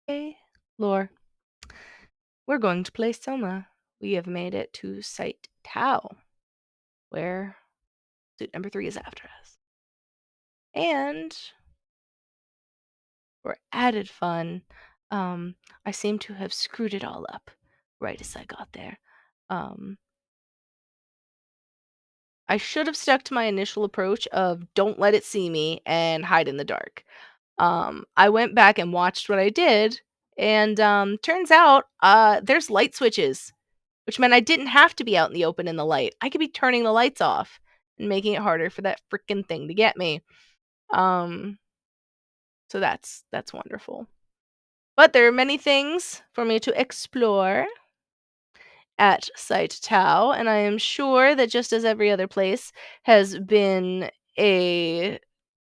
Hey, Lore. We're going to play SOMA. We have made it to Site Tau, where suit number 3 is after us. And for added fun, I seem to have screwed it all up right as I got there. I should have stuck to my initial approach of don't let it see me and hide in the dark. I went back and watched what I did, and turns out there's light switches, which meant I didn't have to be out in the open in the light. I could be turning the lights off and making it harder for that freaking thing to get me. Um, so that's wonderful. But there are many things for me to explore at Site Tau, and I am sure that just as every other place has been a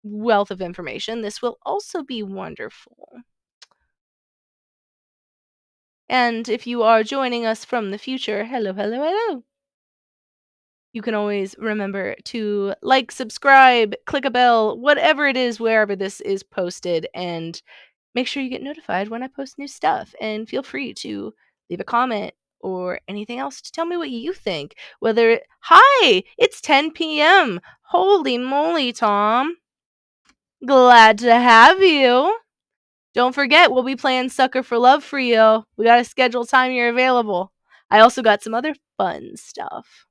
wealth of information, this will also be wonderful. And if you are joining us from the future, hello, hello, hello. You can always remember to like, subscribe, click a bell, whatever it is, wherever this is posted, and make sure you get notified when I post new stuff. And feel free to leave a comment or anything else to tell me what you think. Hi, it's 10 p.m. Holy moly, Tom. Glad to have you. Don't forget, we'll be playing Sucker for Love for you. We got to schedule time you're available. I also got some other fun stuff.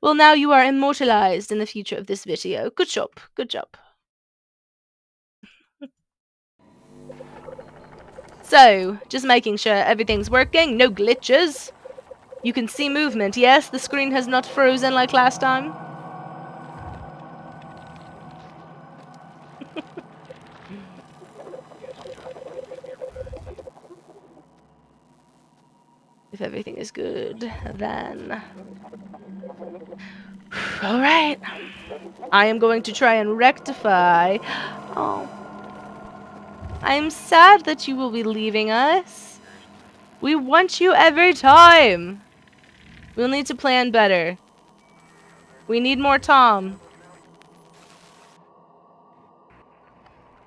Well, now you are immortalized in the future of this video. Good job. Good job. So, just making sure everything's working, no glitches. You can see movement, yes? The screen has not frozen like last time? If everything is good, then... Alright. I am going to try and rectify... Oh. I'm sad that you will be leaving us. We want you every time. We'll need to plan better. We need more Tom.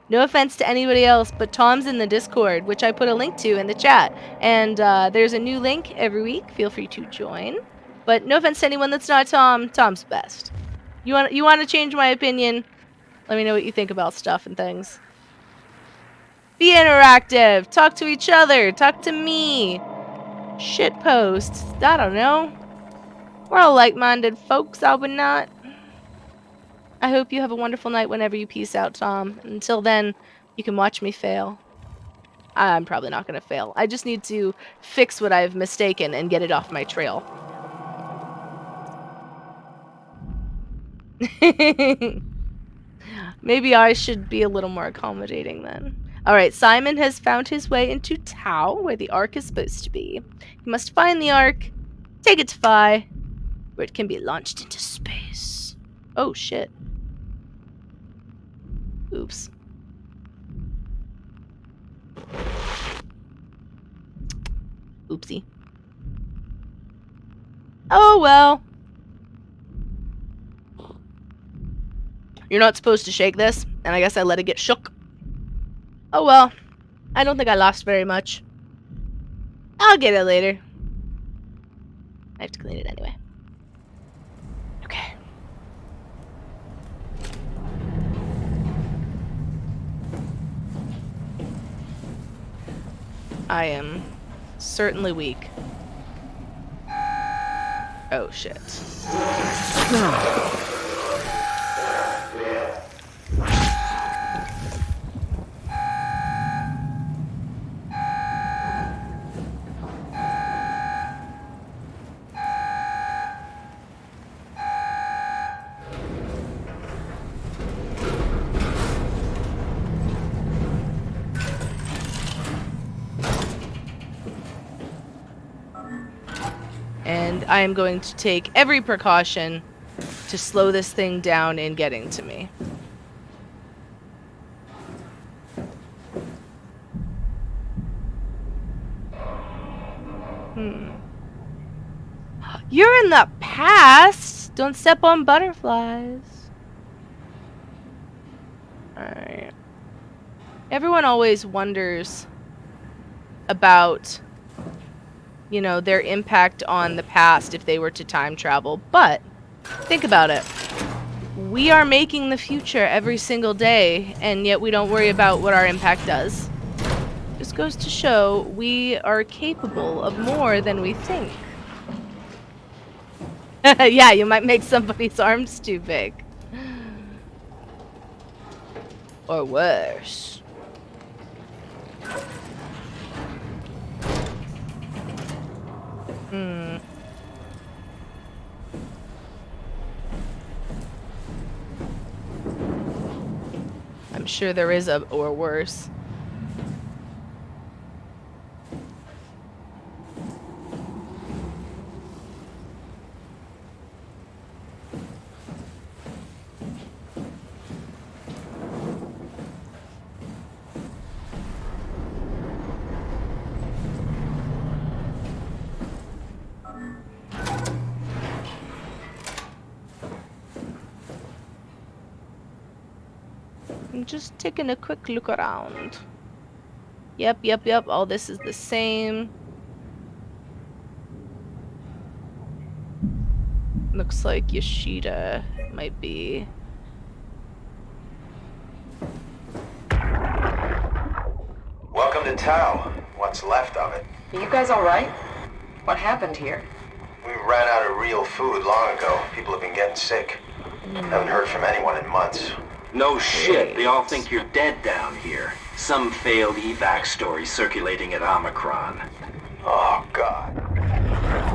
No offense to anybody else, but Tom's in the Discord, which I put a link to in the chat. And there's a new link every week. Feel free to join. But no offense to anyone that's not Tom. Tom's best. You want to change my opinion? Let me know what you think about stuff and things. Be interactive. Talk to each other. Talk to me. Shit posts. I don't know. We're all like-minded folks, are we not? I hope you have a wonderful night whenever you peace out, Tom. Until then, you can watch me fail. I'm probably not going to fail. I just need to fix what I've mistaken and get it off my trail. Maybe I should be a little more accommodating then. Alright, Simon has found his way into Tau, where the Ark is supposed to be. He must find the Ark, take it to Phi, where it can be launched into space. Oh, shit. Oops. Oopsie. Oh, well. You're not supposed to shake this, and I guess I let it get shook. Oh, well. I don't think I lost very much. I'll get it later. I have to clean it anyway. Okay. I am certainly weak. Oh, shit. And I am going to take every precaution to slow this thing down in getting to me. You're in the past! Don't step on butterflies. Alright. Alright. Everyone always wonders about, you know, their impact on the past if they were to time travel. But think about it. We are making the future every single day, and yet we don't worry about what our impact does. Just goes to show we are capable of more than we think. Yeah, you might make somebody's arms too big. Or worse. Hmm. I'm sure there is a or worse. I'm just taking a quick look around. Yep. All this is the same. Looks like Yoshida might be. Welcome to Tau. What's left of it. Are you guys alright? What happened here? We ran out of real food long ago. People have been getting sick. Haven't heard from anyone in months. No shit, they all think you're dead down here. Some failed evac story circulating at Omicron. Oh, God.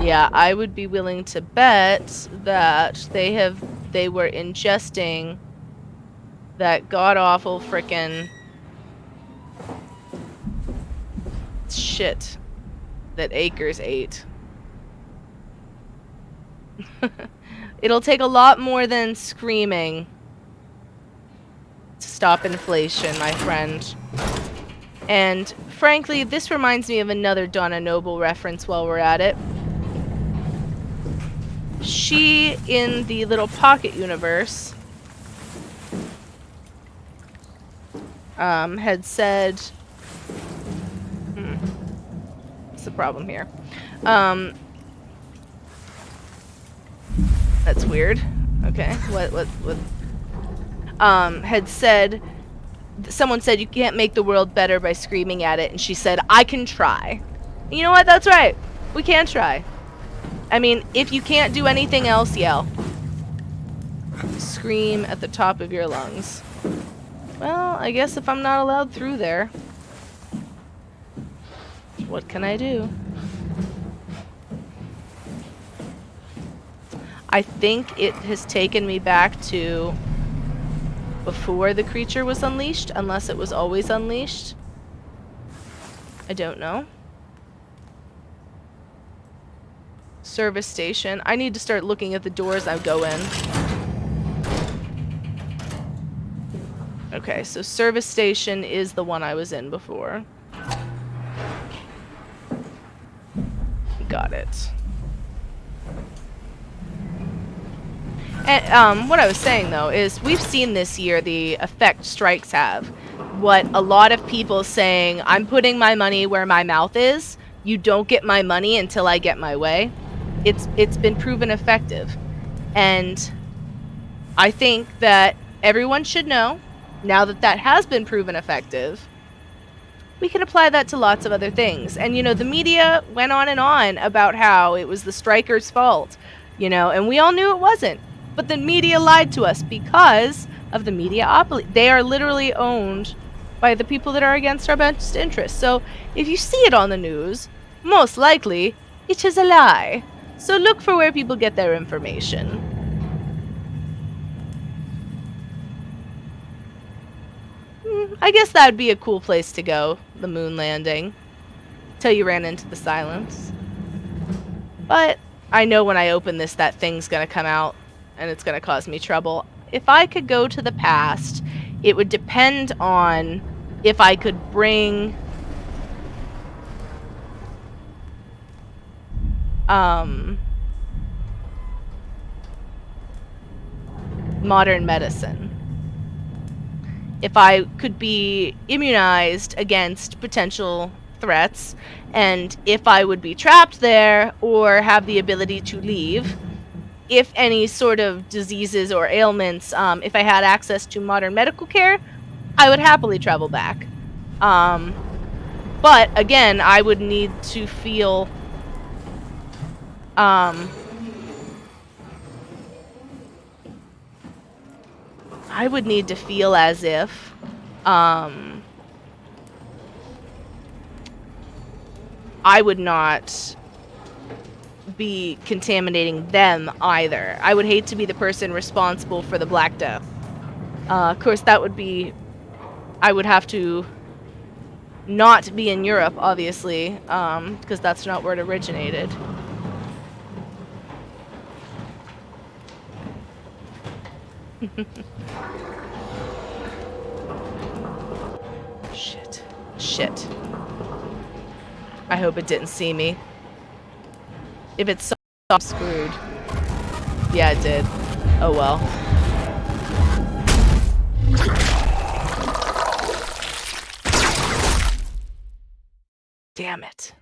Yeah, I would be willing to bet that they were ingesting that god-awful frickin' shit that Akers ate. It'll take a lot more than screaming to stop inflation, my friend. And frankly, this reminds me of another Donna Noble reference while we're at it. She, in the Little Pocket universe, had said... What's the problem here? That's weird. Okay, what? Had said... Someone said, you can't make the world better by screaming at it, and she said, I can try. And you know what? That's right. We can try. I mean, if you can't do anything else, yell. Scream at the top of your lungs. Well, I guess if I'm not allowed through there, what can I do? I think it has taken me back to before the creature was unleashed, unless it was always unleashed. I don't know. Service station. I need to start looking at the doors I go in. Okay, so service station is the one I was in before. Got it. And what I was saying though is we've seen this year the effect strikes have. What a lot of people saying, I'm putting my money where my mouth is. You don't get my money until I get my way. It's been proven effective. And I think that everyone should know, now that that has been proven effective, we can apply that to lots of other things. And, you know, the media went on and on about how it was the strikers' fault, you know, and we all knew it wasn't. But the media lied to us because of the mediaopoly. They are literally owned by the people that are against our best interests. So if you see it on the news, most likely it is a lie. So look for where people get their information. I guess that would be a cool place to go, the moon landing. Till you ran into the silence. But I know when I open this, that thing's gonna come out and it's gonna cause me trouble. If I could go to the past, it would depend on if I could bring modern medicine. if I could be immunized against potential threats, and if I would be trapped there or have the ability to leave, if any sort of diseases or ailments, if I had access to modern medical care, I would happily travel back. But again, I would need to feel, I would need to feel as if, I would not be contaminating them either. I would hate to be the person responsible for the Black Death. Of course, that would be, I would have to not be in Europe, obviously, because that's not where it originated. Shit. Shit. I hope it didn't see me. If it's so, I'm screwed. Yeah, it did. Oh well. Damn it.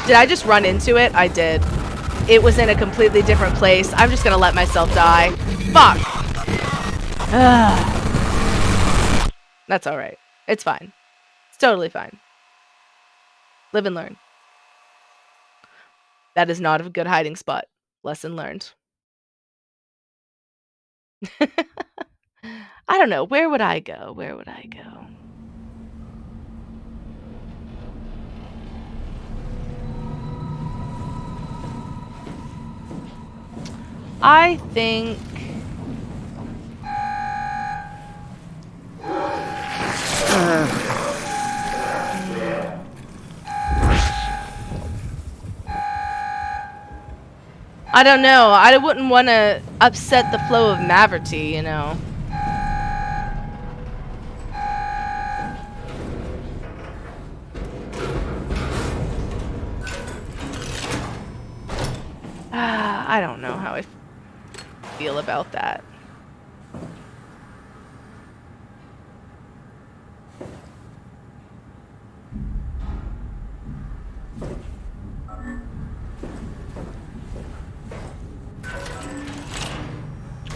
Did I just run into it? I did. It was in a completely different place. I'm just gonna let myself die. Fuck! That's alright. It's fine. It's totally fine. Live and learn. That is not a good hiding spot. Lesson learned. I don't know. Where would I go? Where would I go? I think... I don't know. I wouldn't want to upset the flow of Maverty, you know. I don't know how I feel about that.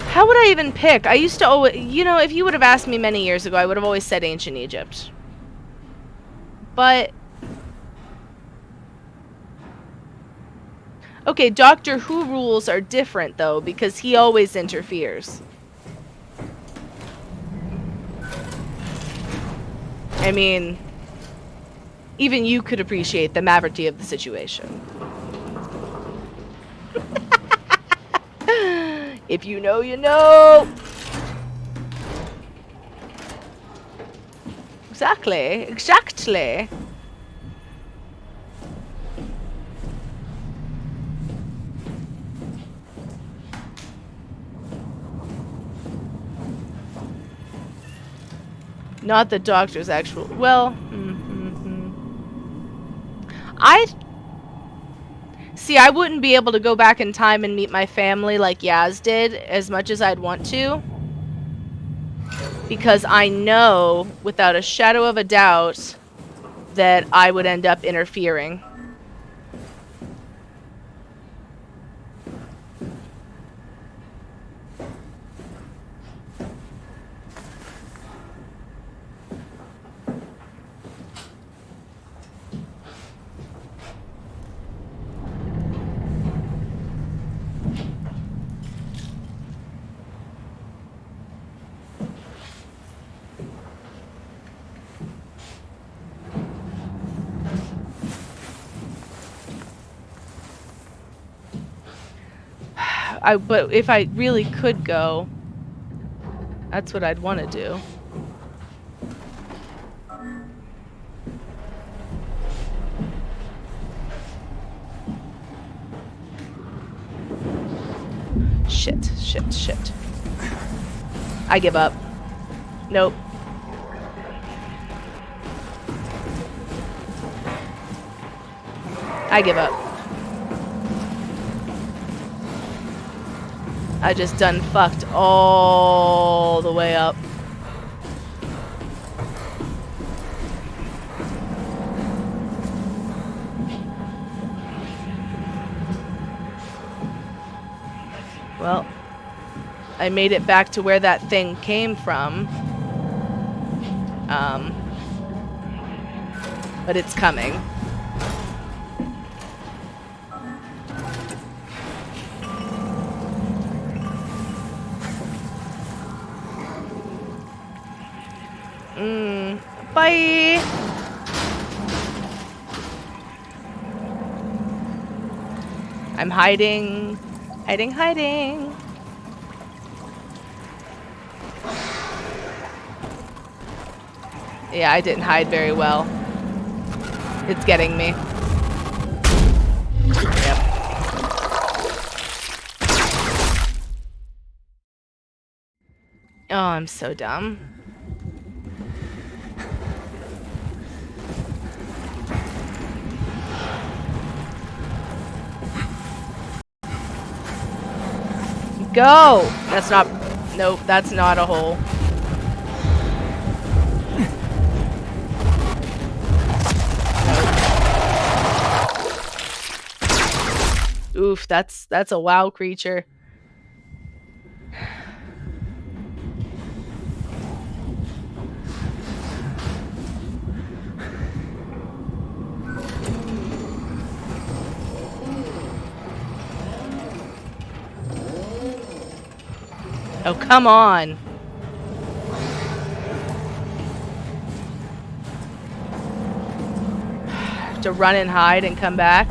How would I even pick? I used to always, you know, if you would have asked me many years ago, I would have always said ancient Egypt. But... okay, Doctor Who rules are different, though, because he always interferes. I mean, even you could appreciate the Maverty of the situation. If you know, you know! Exactly, exactly. Not the Doctor's actual... well... see, I wouldn't be able to go back in time and meet my family like Yaz did, as much as I'd want to. Because I know, without a shadow of a doubt, that I would end up interfering. But if I really could go, that's what I'd want to do. Shit, shit, shit. I give up. Nope. I give up. I just done fucked all the way up. Well, I made it back to where that thing came from. But it's coming. Bye! I'm hiding. Hiding, hiding. Yeah, I didn't hide very well. It's getting me. Yep. Oh, I'm so dumb. Go! That's not... Nope, that's not a hole. Nope. Oof, that's a wow creature. Oh, come on. Have to run and hide and come back.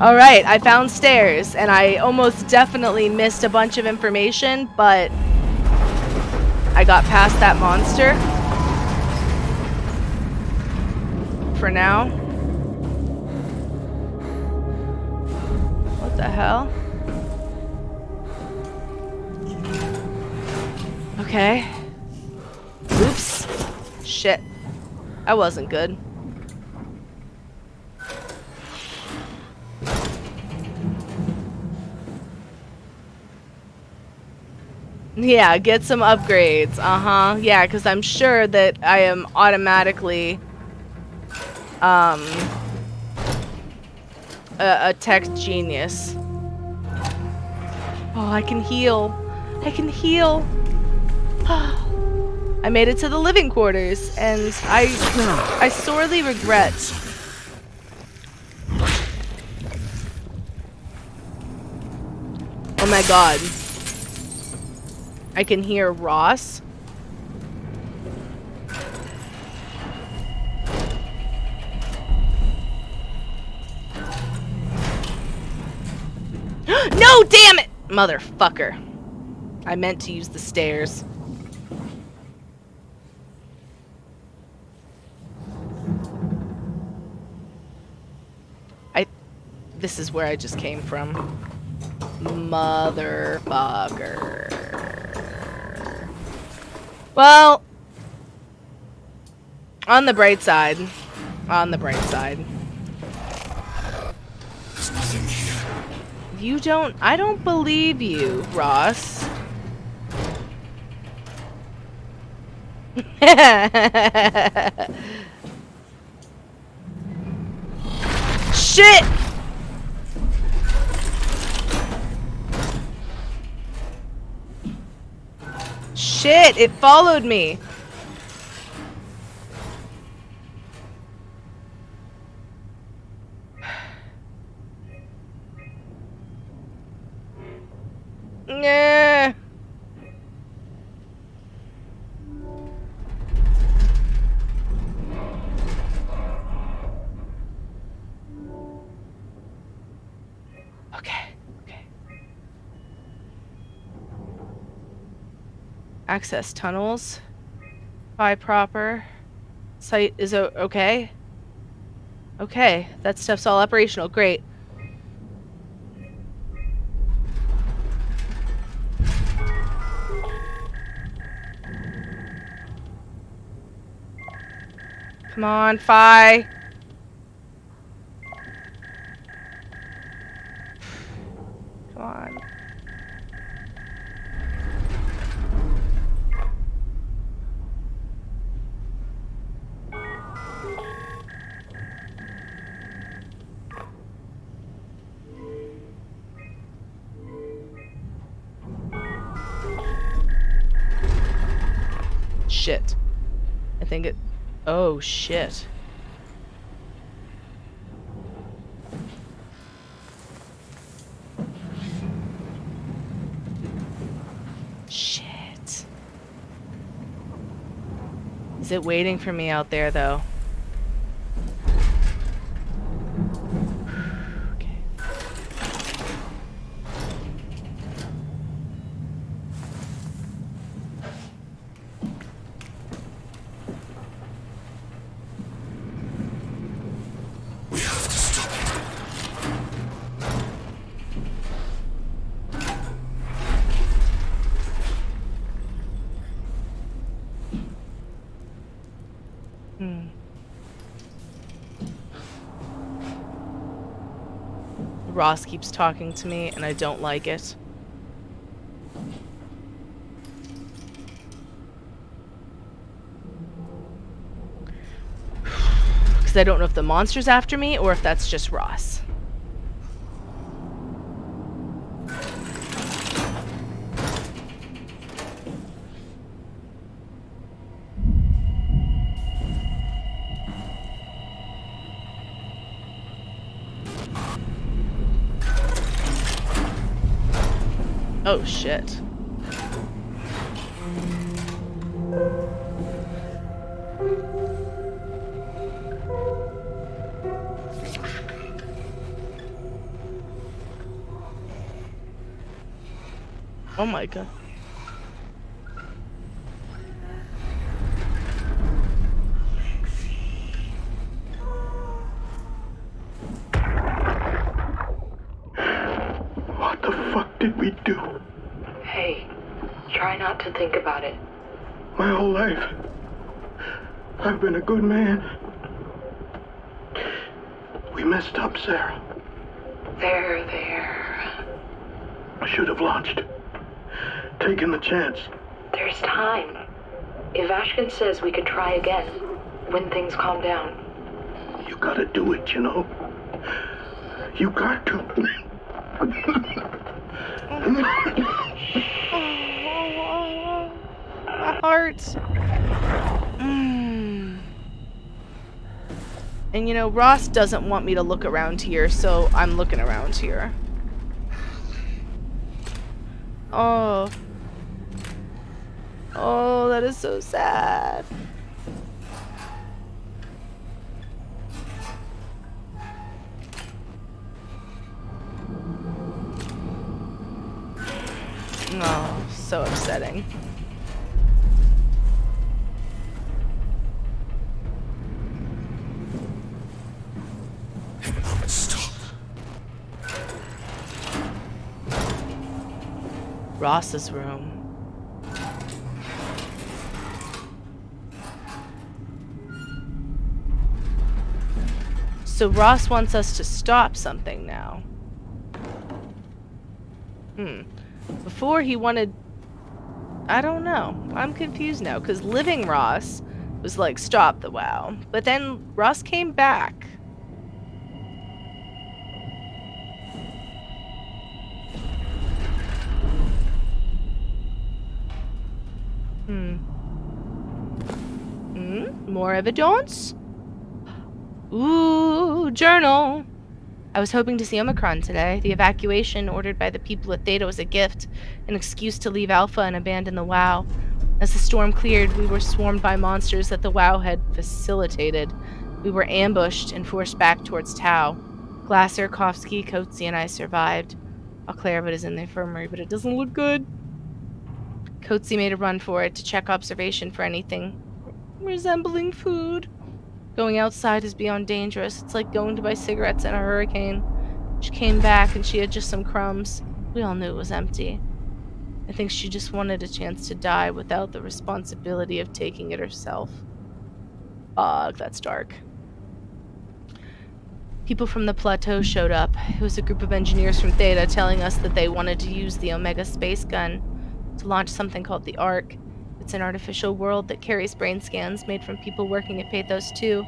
Alright, I found stairs, and I almost definitely missed a bunch of information, but I got past that monster. For now. What the hell? Okay. Oops. Shit. That wasn't good. Yeah, get some upgrades. Uh-huh. Yeah, because I'm sure that I am automatically a tech genius. Oh, I can heal. I can heal. I made it to the living quarters, and I sorely regret. Oh my god. I can hear Ross. No, damn it! Motherfucker. I meant to use the stairs. This is where I just came from. Motherfucker. Well, on the bright side. On the bright side. There's nothing here. You don't... I don't believe you, Ross. Shit! Shit, it followed me. Nah. Access tunnels. Phi proper. Site is okay. Okay, that stuff's all operational. Great. Come on, Phi. Come on. Shit. I think it... Oh, shit. Shit. Is it waiting for me out there, though? Okay. We have to stop it. Ross keeps talking to me, and I don't like it. Because I don't know if the monster's after me, or if that's just Ross. Oh, shit. Oh my god. What the fuck did we do? Hey, try not to think about it. My whole life, I've been a good man. We messed up, Sarah. There. I should have launched. Taken the chance. There's time. If Ashkin says we could try again, when things calm down. You gotta do it, you know? You got to. My heart. And you know, Ross doesn't want me to look around here, so I'm looking around here. Oh. Oh, that is so sad. Oh, so upsetting. Stop. Ross's room. So Ross wants us to stop something now. Before he wanted... I don't know. I'm confused now, because living Ross was like, stop the WoW. But then Ross came back. More evidence? Ooh, journal. I was hoping to see Omicron today. The evacuation ordered by the people at Theta was a gift, an excuse to leave Alpha and abandon the WoW. As the storm cleared, we were swarmed by monsters that the WoW had facilitated. We were ambushed and forced back towards Tau. Glasser, Kovsky, Coetzee, and I survived. All clear of it is in the infirmary, but it doesn't look good. Coetzee made a run for it to check observation for anything resembling food. Going outside is beyond dangerous. It's like going to buy cigarettes in a hurricane. She came back and she had just some crumbs. We all knew it was empty. I think she just wanted a chance to die without the responsibility of taking it herself. Ugh, that's dark. People from the plateau showed up. It was a group of engineers from Theta telling us that they wanted to use the Omega space gun to launch something called the Ark. It's an artificial world that carries brain scans made from people working at Pathos 2.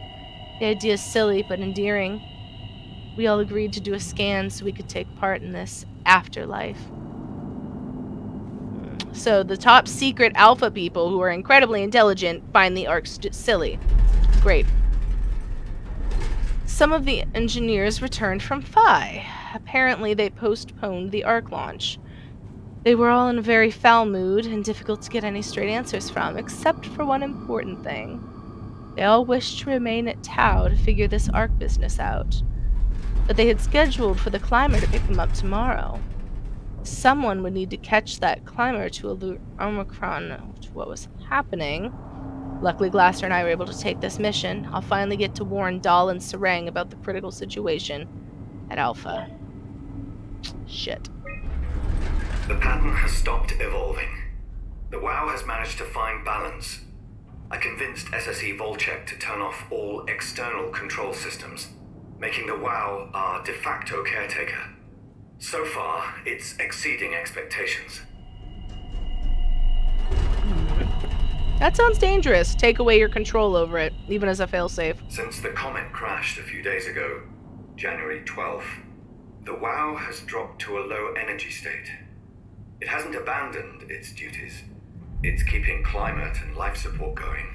The idea is silly but endearing. We all agreed to do a scan so we could take part in this afterlife. So the top secret alpha people who are incredibly intelligent find the Ark silly. Great. Some of the engineers returned from Phi. Apparently they postponed the Ark launch. They were all in a very foul mood and difficult to get any straight answers from, except for one important thing. They all wished to remain at Tau to figure this Ark business out. But they had scheduled for the climber to pick them up tomorrow. Someone would need to catch that climber to alert Omicron to what was happening. Luckily, Glasser and I were able to take this mission. I'll finally get to warn Dahl and Sarang about the critical situation at Alpha. Shit. The pattern has stopped evolving. The WoW has managed to find balance. I convinced SSE Volchek to turn off all external control systems, making the WoW our de facto caretaker. So far, it's exceeding expectations. That sounds dangerous. Take away your control over it, even as a failsafe. Since the comet crashed a few days ago, January 12th, the WoW has dropped to a low energy state. It hasn't abandoned its duties. It's keeping climate and life support going.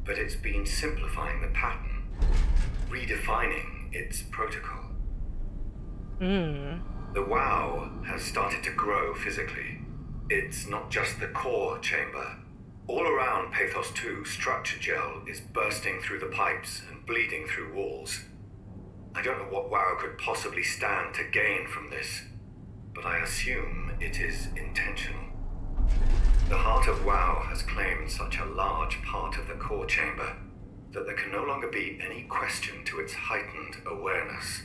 But it's been simplifying the pattern, redefining its protocol. The WoW has started to grow physically. It's not just the core chamber. All around Pathos 2, structure gel is bursting through the pipes and bleeding through walls. I don't know what WoW could possibly stand to gain from this, but I assume it is intentional. The heart of WoW has claimed such a large part of the core chamber that there can no longer be any question to its heightened awareness.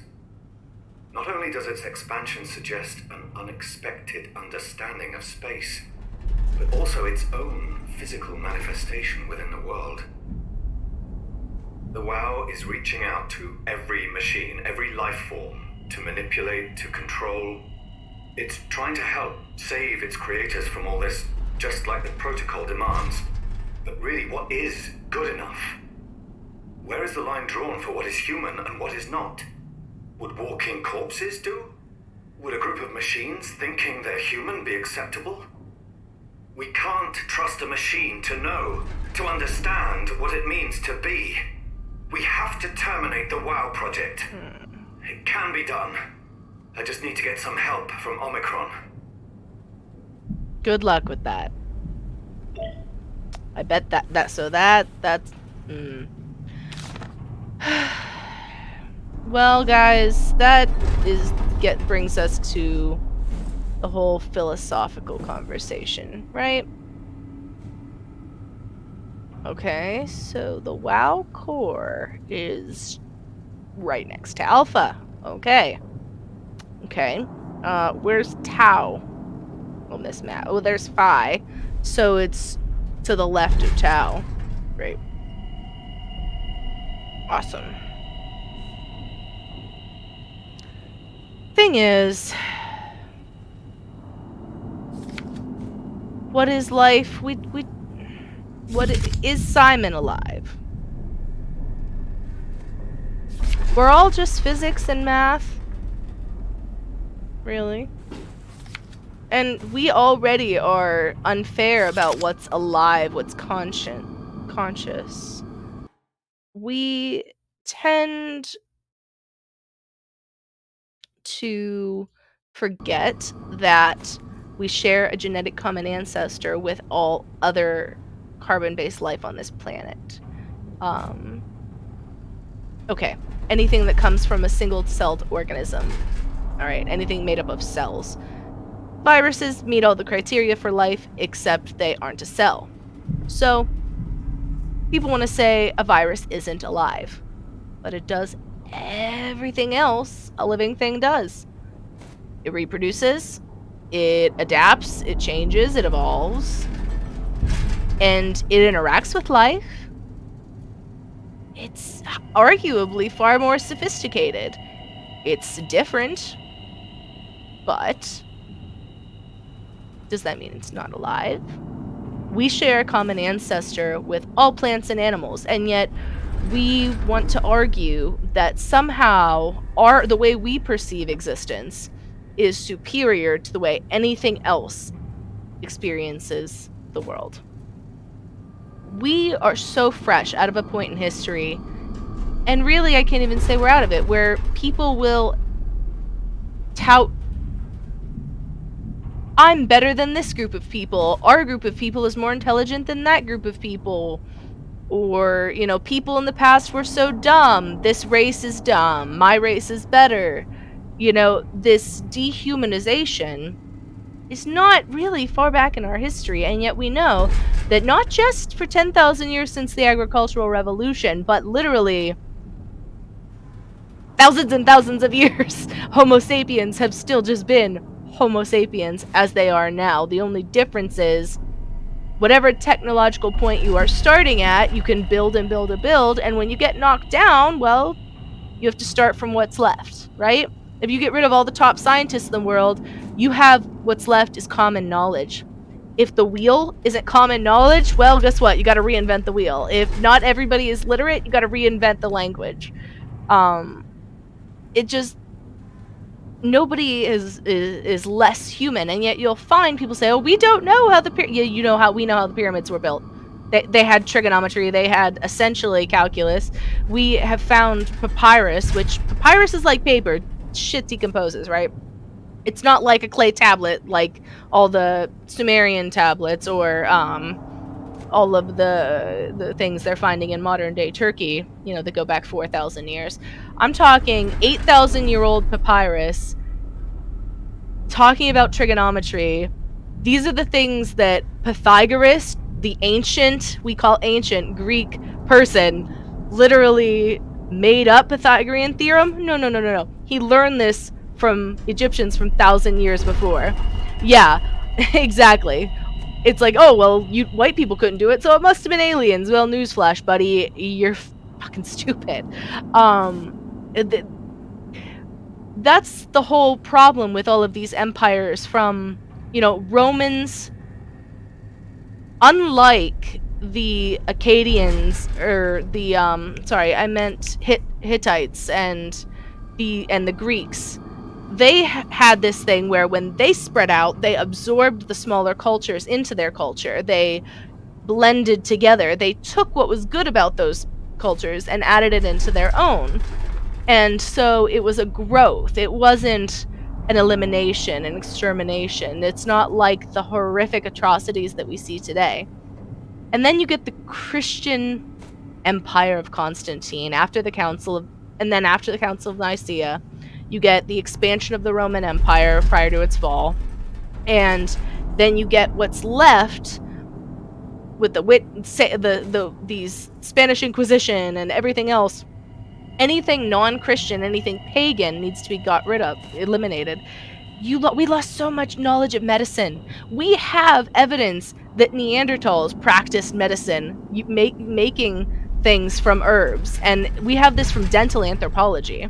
Not only does its expansion suggest an unexpected understanding of space, but also its own physical manifestation within the world. The WoW is reaching out to every machine, every life form, to manipulate, to control. It's trying to help save its creators from all this, just like the protocol demands. But really, what is good enough? Where is the line drawn for what is human and what is not? Would walking corpses do? Would a group of machines thinking they're human be acceptable? We can't trust a machine to know, to understand what it means to be. We have to terminate the WoW project. It can be done. I just need to get some help from Omicron. Good luck with that. I bet that's Well, guys, that brings us to the whole philosophical conversation, right? Okay, so the WoW core is right next to Alpha. Okay. Where's Tau on this map? Oh, there's Phi. So it's to the left of Tau. Great. Awesome. Thing is, what is life? Is Simon alive? We're all just physics and math. Really? And we already are unfair about what's alive, what's conscious. We tend to forget that we share a genetic common ancestor with all other carbon-based life on this planet. Okay, anything that comes from a single-celled organism. All right, anything made up of cells. Viruses meet all the criteria for life, except they aren't a cell. So, people want to say a virus isn't alive, but it does everything else a living thing does. It reproduces, it adapts, it changes, it evolves, and it interacts with life. It's arguably far more sophisticated. It's different, but does that mean it's not alive? We share a common ancestor with all plants and animals, and yet we want to argue that somehow the way we perceive existence is superior to the way anything else experiences the world. We are so fresh out of a point in history, and really I can't even say we're out of it, where people will tout, I'm better than this group of people, our group of people is more intelligent than that group of people, or, you know, people in the past were so dumb, this race is dumb, my race is better. You know, this dehumanization is not really far back in our history, and yet we know that not just for 10,000 years since the agricultural revolution, but literally thousands and thousands of years, Homo sapiens have still just been Homo sapiens as they are now. The only difference is whatever technological point you are starting at, you can build and build and build, and when you get knocked down, well, you have to start from what's left, right? If you get rid of all the top scientists in the world, you have what's left is common knowledge. If the wheel isn't common knowledge, well, guess what? You got to reinvent the wheel. If not everybody is literate, you got to reinvent the language. It just, nobody is less human, and yet you'll find people say, "Oh, we don't know how you know how we know how the pyramids were built. They had trigonometry, they had essentially calculus. We have found papyrus, which papyrus is like paper, shit decomposes, right? It's not like a clay tablet like all the Sumerian tablets or all of the things they're finding in modern day Turkey, you know, that go back 4,000 years. I'm talking 8,000-year-old papyrus talking about trigonometry. These are the things that Pythagoras, the ancient, we call ancient Greek person, literally made up Pythagorean theorem. No. He learned this from Egyptians from 1,000 years before. Yeah, exactly. It's like, oh, well, you white people couldn't do it, so it must have been aliens. Well, newsflash, buddy, you're fucking stupid. That's the whole problem with all of these empires from, you know, Romans, unlike the Akkadians, or the, sorry, I meant Hittites and the Greeks. They had this thing where when they spread out, they absorbed the smaller cultures into their culture. They blended together. They took what was good about those cultures and added it into their own. And so it was a growth. It wasn't an elimination, an extermination. It's not like the horrific atrocities that we see today. And then you get the Christian Empire of Constantine after the Council of Nicaea, you get the expansion of the Roman Empire prior to its fall. And then you get what's left with these Spanish Inquisition and everything else. Anything non-Christian, anything pagan needs to be got rid of, eliminated. We lost so much knowledge of medicine. We have evidence that Neanderthals practiced medicine, making things from herbs, and we have this from dental anthropology.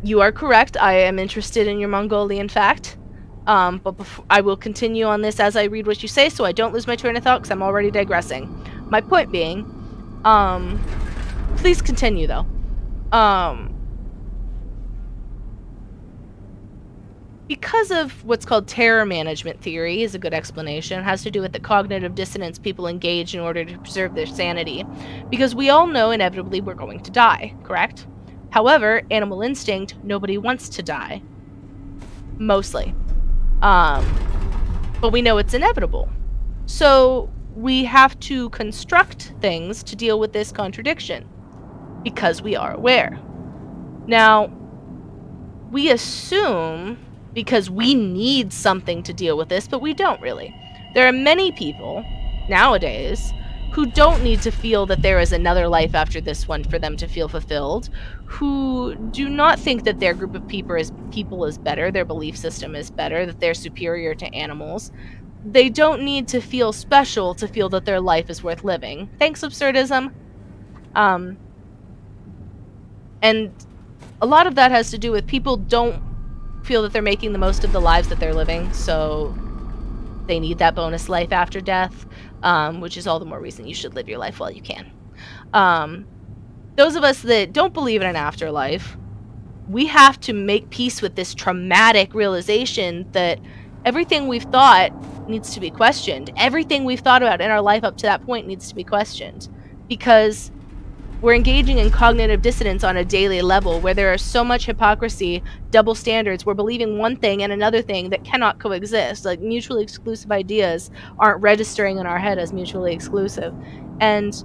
You are correct. I am interested in your Mongolian fact. But I will continue on this as I read what you say, so I don't lose my train of thought, because I'm already digressing. My point being, please continue though. Because of what's called terror management theory is a good explanation. It has to do with the cognitive dissonance people engage in order to preserve their sanity. Because we all know inevitably we're going to die, correct? However, animal instinct, nobody wants to die. Mostly. But we know it's inevitable. So we have to construct things to deal with this contradiction. Because we are aware. Now, we assume, because we need something to deal with this, but we don't really. There are many people nowadays who don't need to feel that there is another life after this one for them to feel fulfilled, who do not think that their group of people is better, their belief system is better, that they're superior to animals. They don't need to feel special to feel that their life is worth living. Thanks, absurdism. And a lot of that has to do with people don't feel that they're making the most of the lives that they're living, so they need that bonus life after death, which is all the more reason you should live your life while you can. Those of us that don't believe in an afterlife, we have to make peace with this traumatic realization that everything we've thought needs to be questioned. Everything we've thought about in our life up to that point needs to be questioned, because we're engaging in cognitive dissonance on a daily level where there is so much hypocrisy, double standards. We're believing one thing and another thing that cannot coexist. Like, mutually exclusive ideas aren't registering in our head as mutually exclusive. And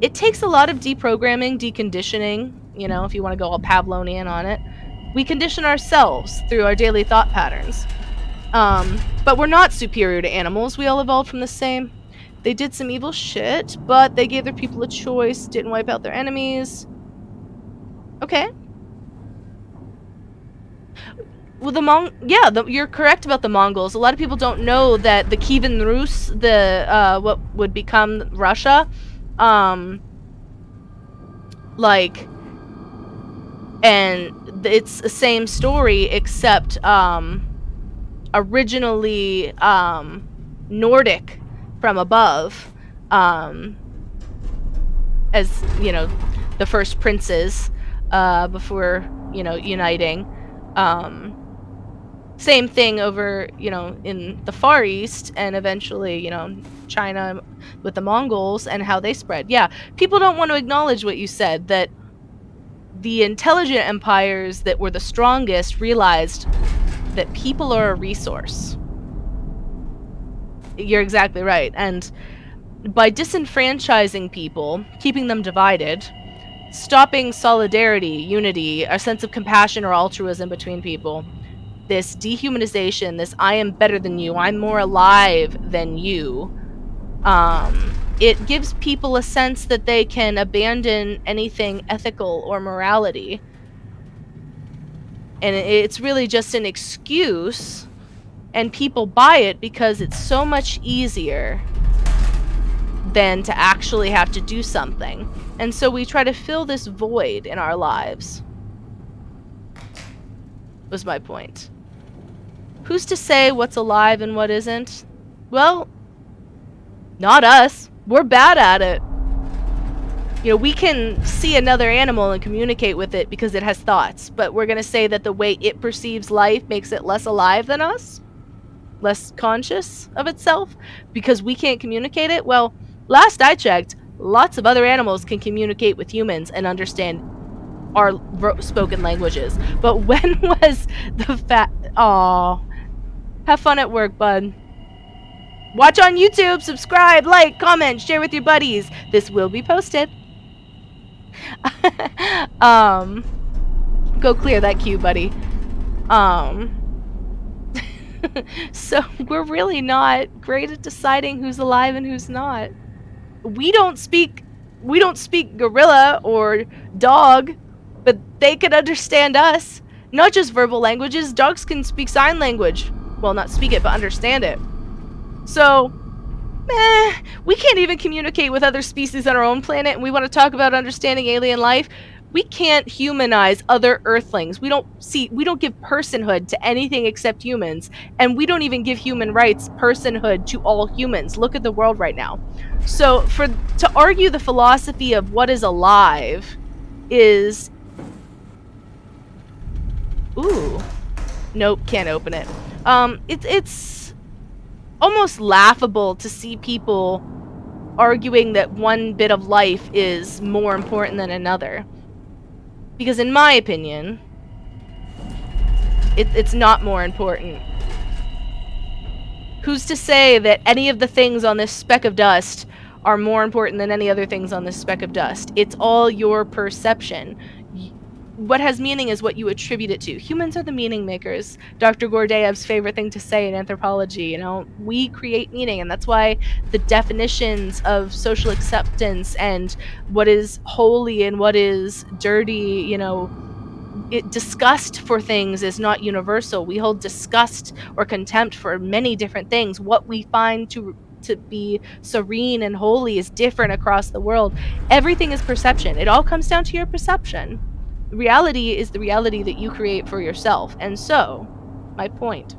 it takes a lot of deprogramming, deconditioning, if you want to go all Pavlovian on it. We condition ourselves through our daily thought patterns. But we're not superior to animals. We all evolved from the same. They did some evil shit, but they gave their people a choice, didn't wipe out their enemies. Okay. Well, you're correct about the Mongols. A lot of people don't know that the Kievan Rus, what would become Russia, and it's the same story, except, originally, Nordic from above, as the first princes before uniting. Same thing over in the Far East, and eventually China with the Mongols and how they spread. Yeah, people don't want to acknowledge what you said, that the intelligent empires that were the strongest realized that people are a resource. You're exactly right. And by disenfranchising people, keeping them divided, stopping solidarity, unity, a sense of compassion or altruism between people, this dehumanization, this I am better than you, I'm more alive than you, it gives people a sense that they can abandon anything ethical or morality. And it's really just an excuse, and people buy it because it's so much easier than to actually have to do something. And so we try to fill this void in our lives. Was my point. Who's to say what's alive and what isn't? Well, not us. We're bad at it. We can see another animal and communicate with it because it has thoughts, but we're going to say that the way it perceives life makes it less alive than us? Less conscious of itself? Because we can't communicate it? Well, last I checked, lots of other animals can communicate with humans and understand our spoken languages. But when was the Aw. Have fun at work, bud. Watch on YouTube, subscribe, like, comment, share with your buddies. This will be posted. Go clear that queue, buddy. So we're really not great at deciding who's alive and who's not. We don't speak gorilla or dog, but they can understand us. Not just verbal languages, dogs can speak sign language. Well, not speak it, but understand it. So, we can't even communicate with other species on our own planet, and we want to talk about understanding alien life. We can't humanize other Earthlings. We don't give personhood to anything except humans, and we don't even give human rights personhood to all humans. Look at the world right now. So, to argue the philosophy of what is alive is... Ooh. Nope, can't open it. It's almost laughable to see people arguing that one bit of life is more important than another. Because in my opinion, it's not more important. Who's to say that any of the things on this speck of dust are more important than any other things on this speck of dust? It's all your perception. what has meaning is what you attribute it to. Humans are the meaning makers. Dr. Gurdjieff's favorite thing to say in anthropology, you know, we create meaning, and that's why the definitions of social acceptance and what is holy and what is dirty, you know, disgust for things is not universal. We hold disgust or contempt for many different things. What we find to be serene and holy is different across the world. Everything is perception. It all comes down to your perception. Reality is the reality that you create for yourself. And so, my point,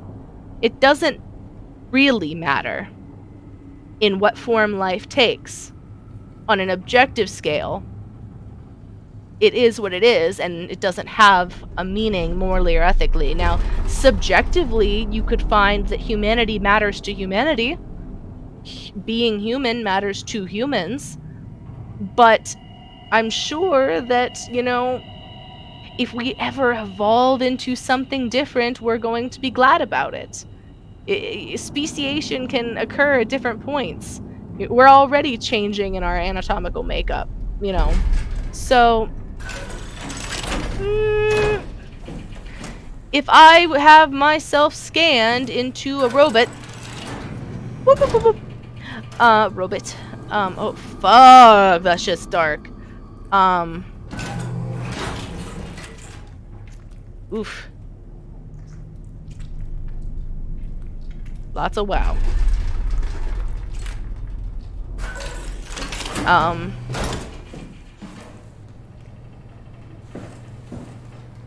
it doesn't really matter in what form life takes. On an objective scale, it is what it is, and it doesn't have a meaning morally or ethically. Now, subjectively, you could find that humanity matters to humanity. Being human matters to humans. But I'm sure that, you know, if we ever evolve into something different, we're going to be glad about it. Speciation can occur at different points. We're already changing in our anatomical makeup, you know. So, if I have myself scanned into a robot, whoop, whoop, whoop, whoop, robot, oh fuck, that's just dark. Oof. Lots of wow.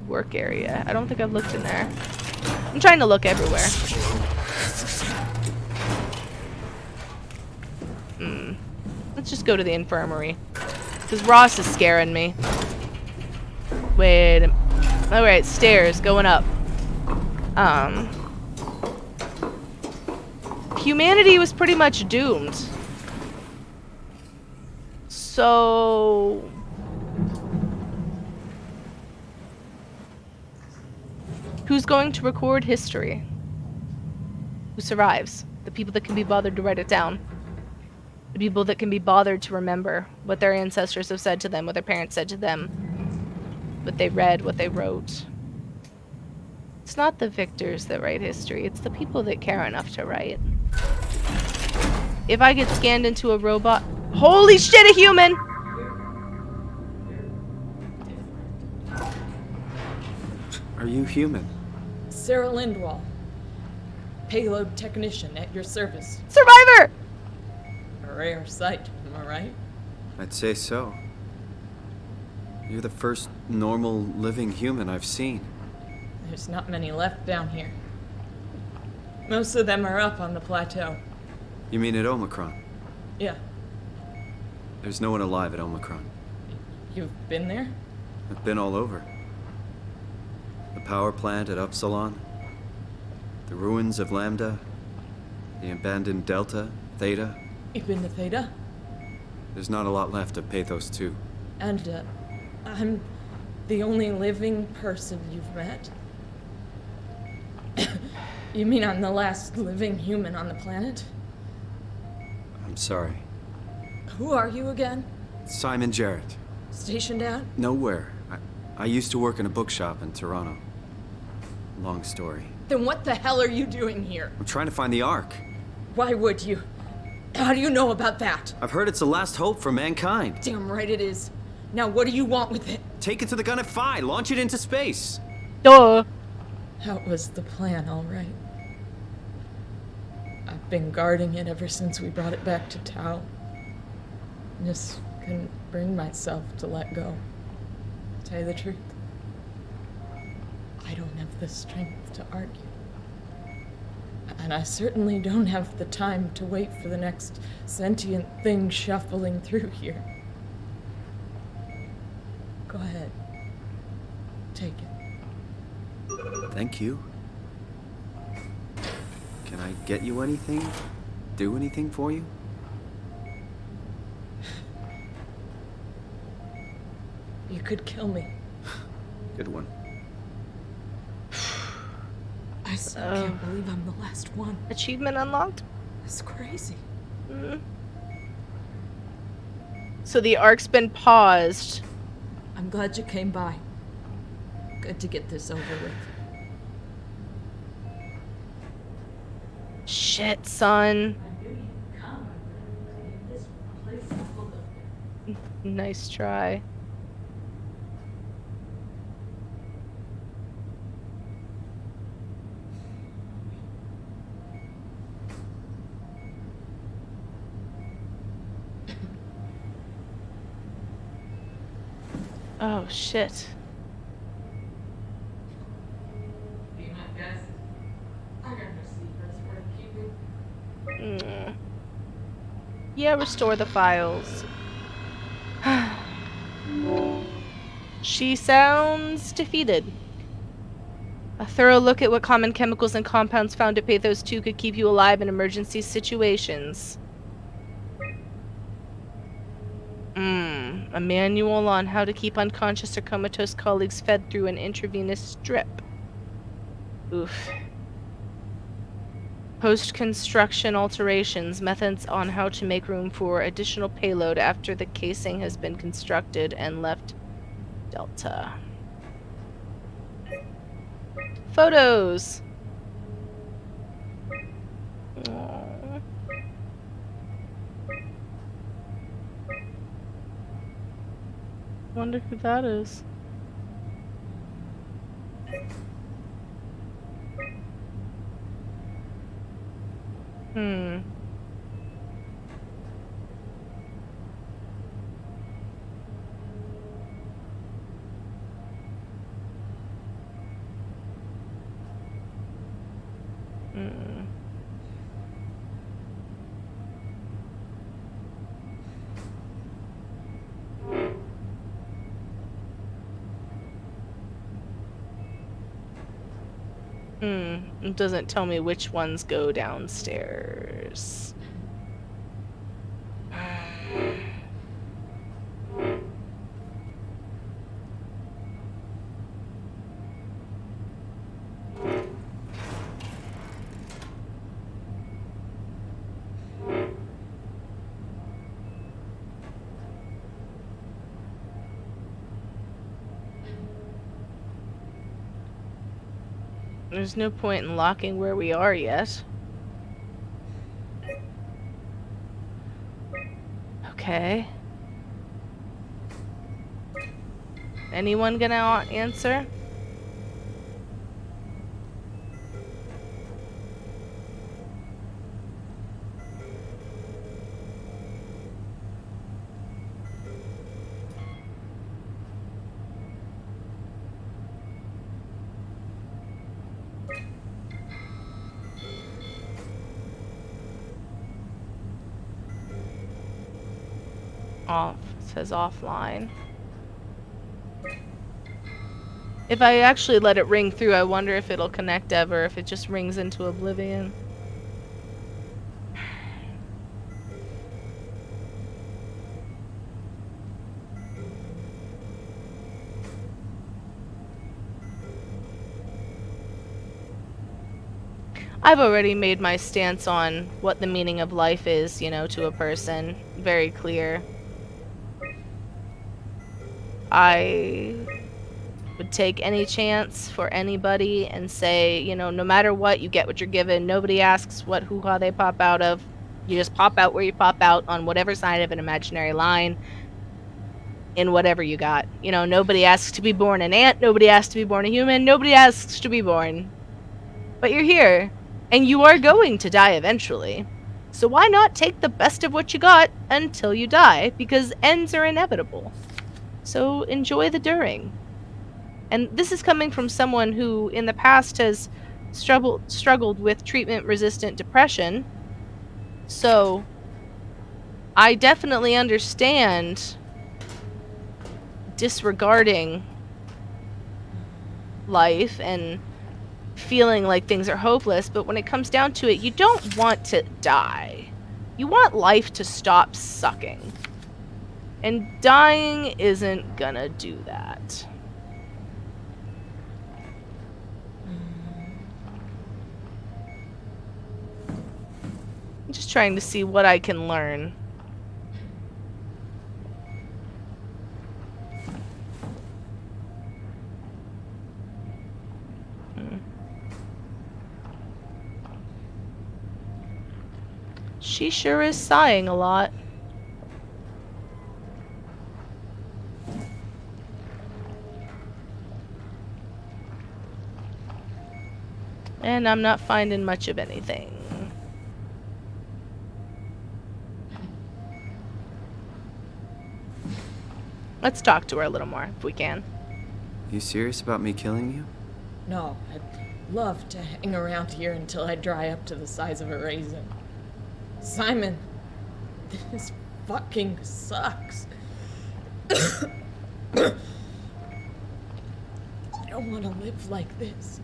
Work area. I don't think I've looked in there. I'm trying to look everywhere. Let's just go to the infirmary. Because Ross is scaring me. Wait. Alright, stairs. Going up. Humanity was pretty much doomed. So... who's going to record history? Who survives? The people that can be bothered to write it down. The people that can be bothered to remember what their ancestors have said to them, what their parents said to them, what they read, what they wrote. It's not the victors that write history, it's the people that care enough to write. If I get scanned into a robot... Holy shit, a human! Are you human? Sarah Lindwall, payload technician at your service. Survivor! A rare sight, am I right? I'd say so. You're the first normal living human I've seen. There's not many left down here. Most of them are up on the plateau. You mean at Omicron? Yeah. There's no one alive at Omicron. You've been there? I've been all over. The power plant at Upsilon, the ruins of Lambda, the abandoned Delta, Theta. You've been to Theta? There's not a lot left of Pathos 2. And, I'm the only living person you've met? You mean I'm the last living human on the planet? I'm sorry. Who are you again? Simon Jarrett. Stationed out? Nowhere. I used to work in a bookshop in Toronto. Long story. Then what the hell are you doing here? I'm trying to find the Ark. Why would you? How do you know about that? I've heard it's the last hope for mankind. Damn right it is. Now what do you want with it? Take it to the Gun at Phi, launch it into space. Duh. That was the plan, all right. I've been guarding it ever since we brought it back to Tau. Just couldn't bring myself to let go. To tell you the truth, I don't have the strength to argue. And I certainly don't have the time to wait for the next sentient thing shuffling through here. Go ahead. Take it. Thank you. Can I get you anything? Do anything for you? You could kill me. Good one. I still can't believe I'm the last one. Achievement unlocked? That's crazy. So the arc's been paused. I'm glad you came by. Good to get this over with. Shit, son. Nice try. Oh, shit. Be my guest. I got no secrets worth keeping. Yeah, restore the files. She sounds defeated. A thorough look at what common chemicals and compounds found at Pathos 2 could keep you alive in emergency situations. A manual on how to keep unconscious or comatose colleagues fed through an intravenous strip. Oof. Post-construction alterations, methods on how to make room for additional payload after the casing has been constructed and left Delta. Photos! Aww. Wonder who that is. It doesn't tell me which ones go downstairs. There's no point in locking where we are yet. Okay. Anyone gonna answer? Off. It says offline. If I actually let it ring through, I wonder if it'll connect ever, if it just rings into oblivion. I've already made my stance on what the meaning of life is, you know, to a person. Very clear. I would take any chance for anybody and say, you know, no matter what, you get what you're given. Nobody asks what hoo-ha they pop out of. You just pop out where you pop out on whatever side of an imaginary line in whatever you got. You know, nobody asks to be born an ant. Nobody asks to be born a human. Nobody asks to be born. But you're here, and you are going to die eventually. So why not take the best of what you got until you die? Because ends are inevitable. So enjoy the during. And this is coming from someone who in the past has struggled with treatment-resistant depression. So I definitely understand disregarding life and feeling like things are hopeless, but when it comes down to it, you don't want to die. You want life to stop sucking. And dying isn't gonna do that. I'm just trying to see what I can learn. She sure is sighing a lot. And I'm not finding much of anything. Let's talk to her a little more, if we can. You serious about me killing you? No, I'd love to hang around here until I dry up to the size of a raisin. Simon, this fucking sucks. I don't want to live like this.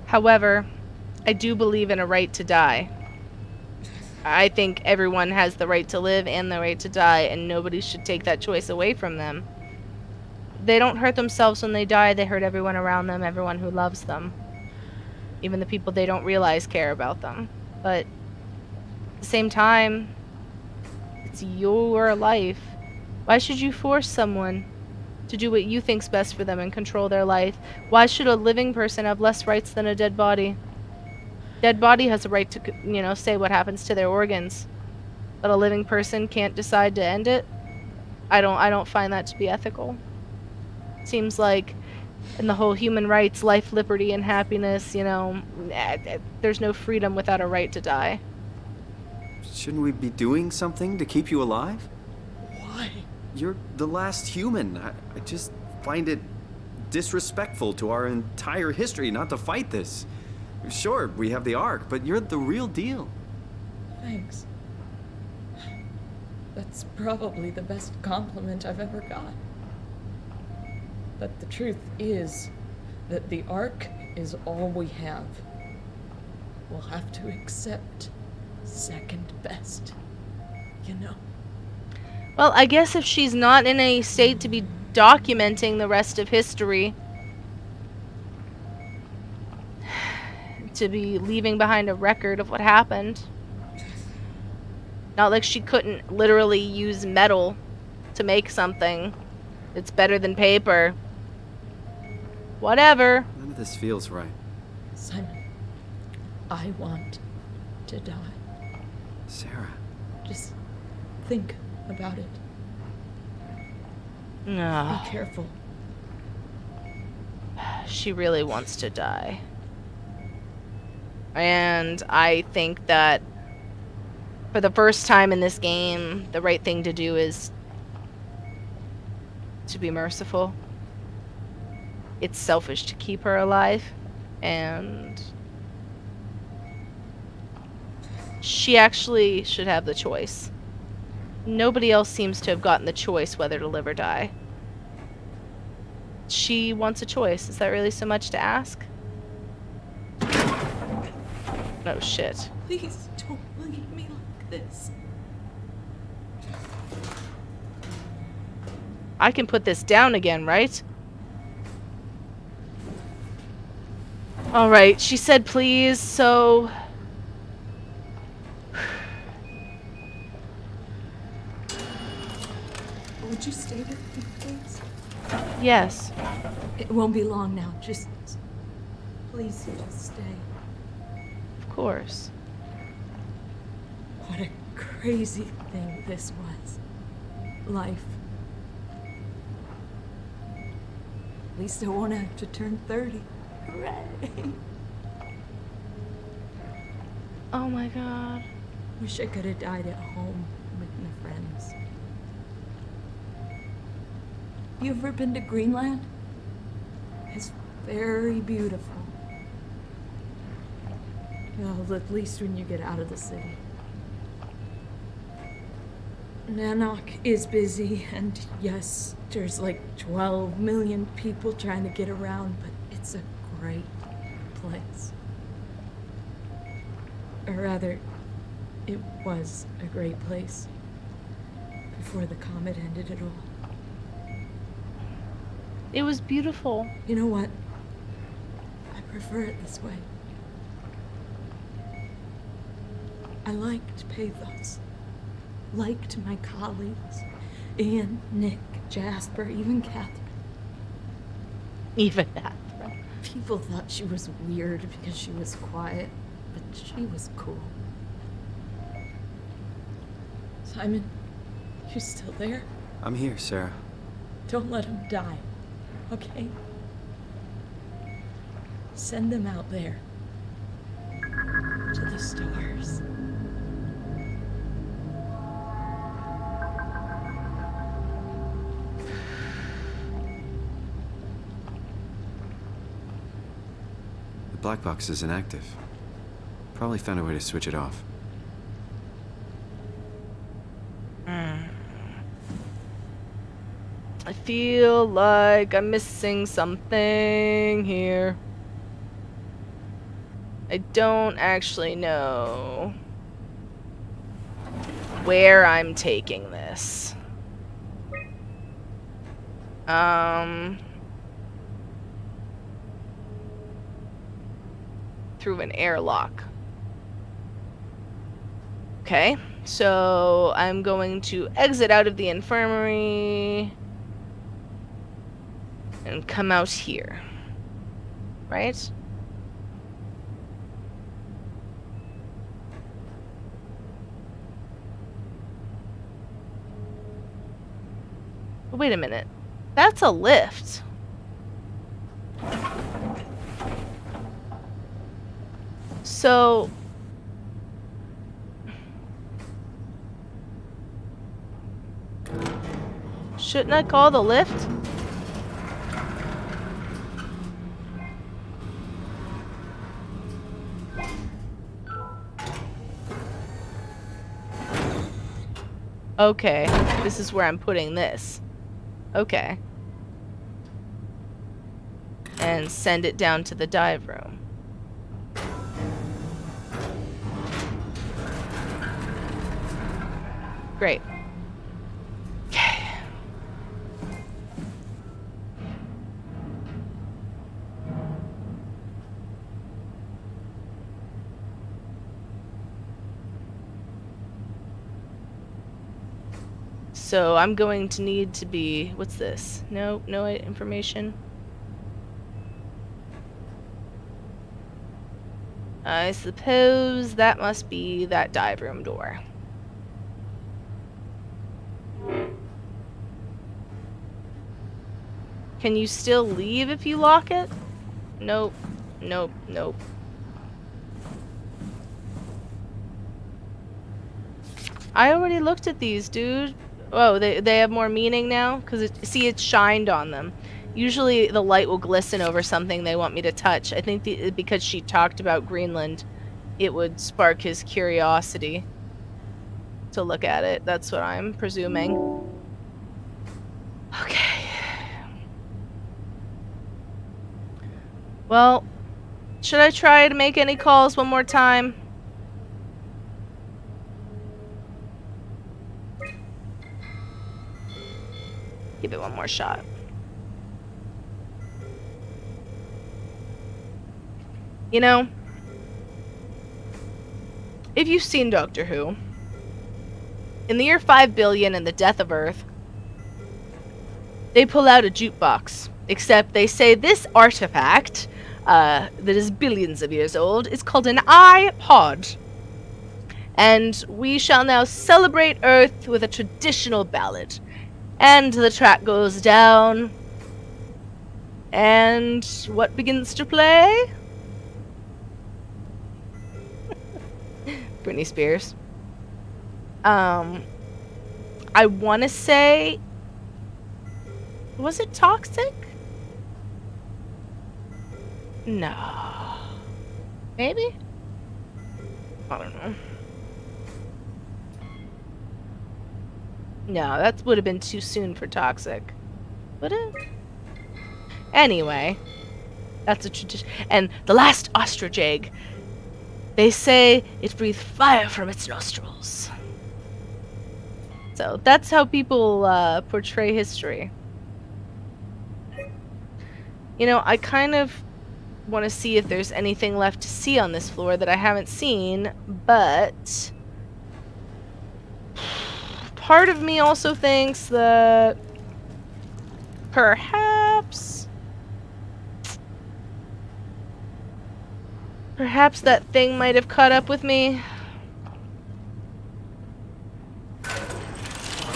However, I do believe in a right to die. I think everyone has the right to live and the right to die, and nobody should take that choice away from them. They don't hurt themselves when they die, they hurt everyone around them, everyone who loves them. Even the people they don't realize care about them. But at the same time, it's your life. Why should you force someone to do what you think's best for them and control their life? Why should a living person have less rights than a dead body? Dead body has a right to, say what happens to their organs, but a living person can't decide to end it. I don't find that to be ethical. Seems like in the whole human rights, life, liberty, and happiness, there's no freedom without a right to die. Shouldn't we be doing something to keep you alive? Why? You're the last human. I just find it disrespectful to our entire history not to fight this. Sure, we have the Ark, but you're the real deal. Thanks. That's probably the best compliment I've ever got. But the truth is that the Ark is all we have. We'll have to accept second best, Well, I guess if she's not in a state to be documenting the rest of history, to be leaving behind a record of what happened. Not like she couldn't literally use metal to make something. It's better than paper. Whatever. None of this feels right. Simon, I want to die. Sarah. Just think about it. No. Be careful. She really wants to die. And I think that for the first time in this game, the right thing to do is to be merciful. It's selfish to keep her alive, and she actually should have the choice. Nobody else seems to have gotten the choice whether to live or die. She wants a choice. Is that really so much to ask? Oh shit. Please don't leave me like this. I can put this down again, right? Alright, she said please, so... Would you stay with me, please? Yes. It won't be long now. Just... please, just stay. Of course. What a crazy thing this was. Life. At least I won't have to turn 30. Hooray! Oh my god. Wish I could have died at home with my friends. You ever been to Greenland? It's very beautiful. Well, at least when you get out of the city. Nanook is busy, and yes, there's like 12 million people trying to get around, but it's a great place. Or rather, it was a great place before the comet ended it all. It was beautiful. You know what? I prefer it this way. I liked Pathos. Liked my colleagues. Ian, Nick, Jasper, even Catherine. Even that. People thought she was weird because she was quiet, but she was cool. Simon, you still there? I'm here, Sarah. Don't let him die, okay? Send them out there. To the stars. The black box is inactive. Probably found a way to switch it off. I feel like I'm missing something here. I don't actually know where I'm taking this. Through an airlock. Okay, so I'm going to exit out of the infirmary and come out here. Right? Wait a minute. That's a lift. So... shouldn't I call the lift? Okay, this is where I'm putting this. Okay. And send it down to the dive room. Great. Okay. So I'm going to need to be... what's this? No information. I suppose that must be that dive room door. Can you still leave if you lock it? Nope. Nope. Nope. I already looked at these, dude. Oh, they have more meaning now? Because, see, it's shined on them. Usually the light will glisten over something they want me to touch. I think because she talked about Greenland, it would spark his curiosity to look at it. That's what I'm presuming. Okay. Well, should I try to make any calls one more time? Give it one more shot. You know, if you've seen Doctor Who, in the year 5 billion and the death of Earth, they pull out a jukebox. Except they say this artifact, that is billions of years old, is called an iPod. And we shall now celebrate Earth with a traditional ballad. And the track goes down. And what begins to play? Britney Spears. I want to say... was it Toxic? No. Maybe? I don't know. No, that would have been too soon for Toxic. Would it? Anyway. That's a tradition. And the last ostrich egg. They say it breathed fire from its nostrils. So that's how people portray history. You know, I kind of want to see if there's anything left to see on this floor that I haven't seen, but part of me also thinks that perhaps Perhaps that thing might have caught up with me.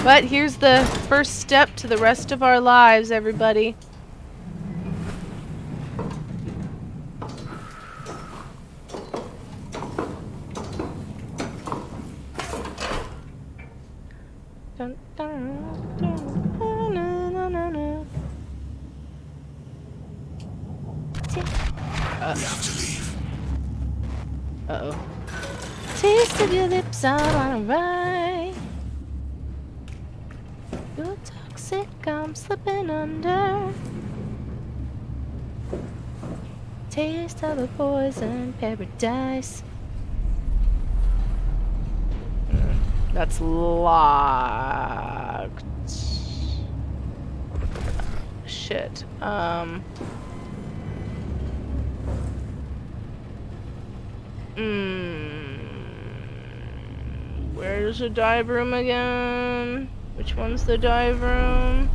But here's the first step to the rest of our lives, everybody. Dun, dun, dun, dun, dun, dun, dun. We have to leave. Uh-oh. Taste of your lips out on a ride. You're toxic, I'm slipping under. Taste of a poison paradise. That's locked. Shit. Where's the dive room again? Which one's the dive room?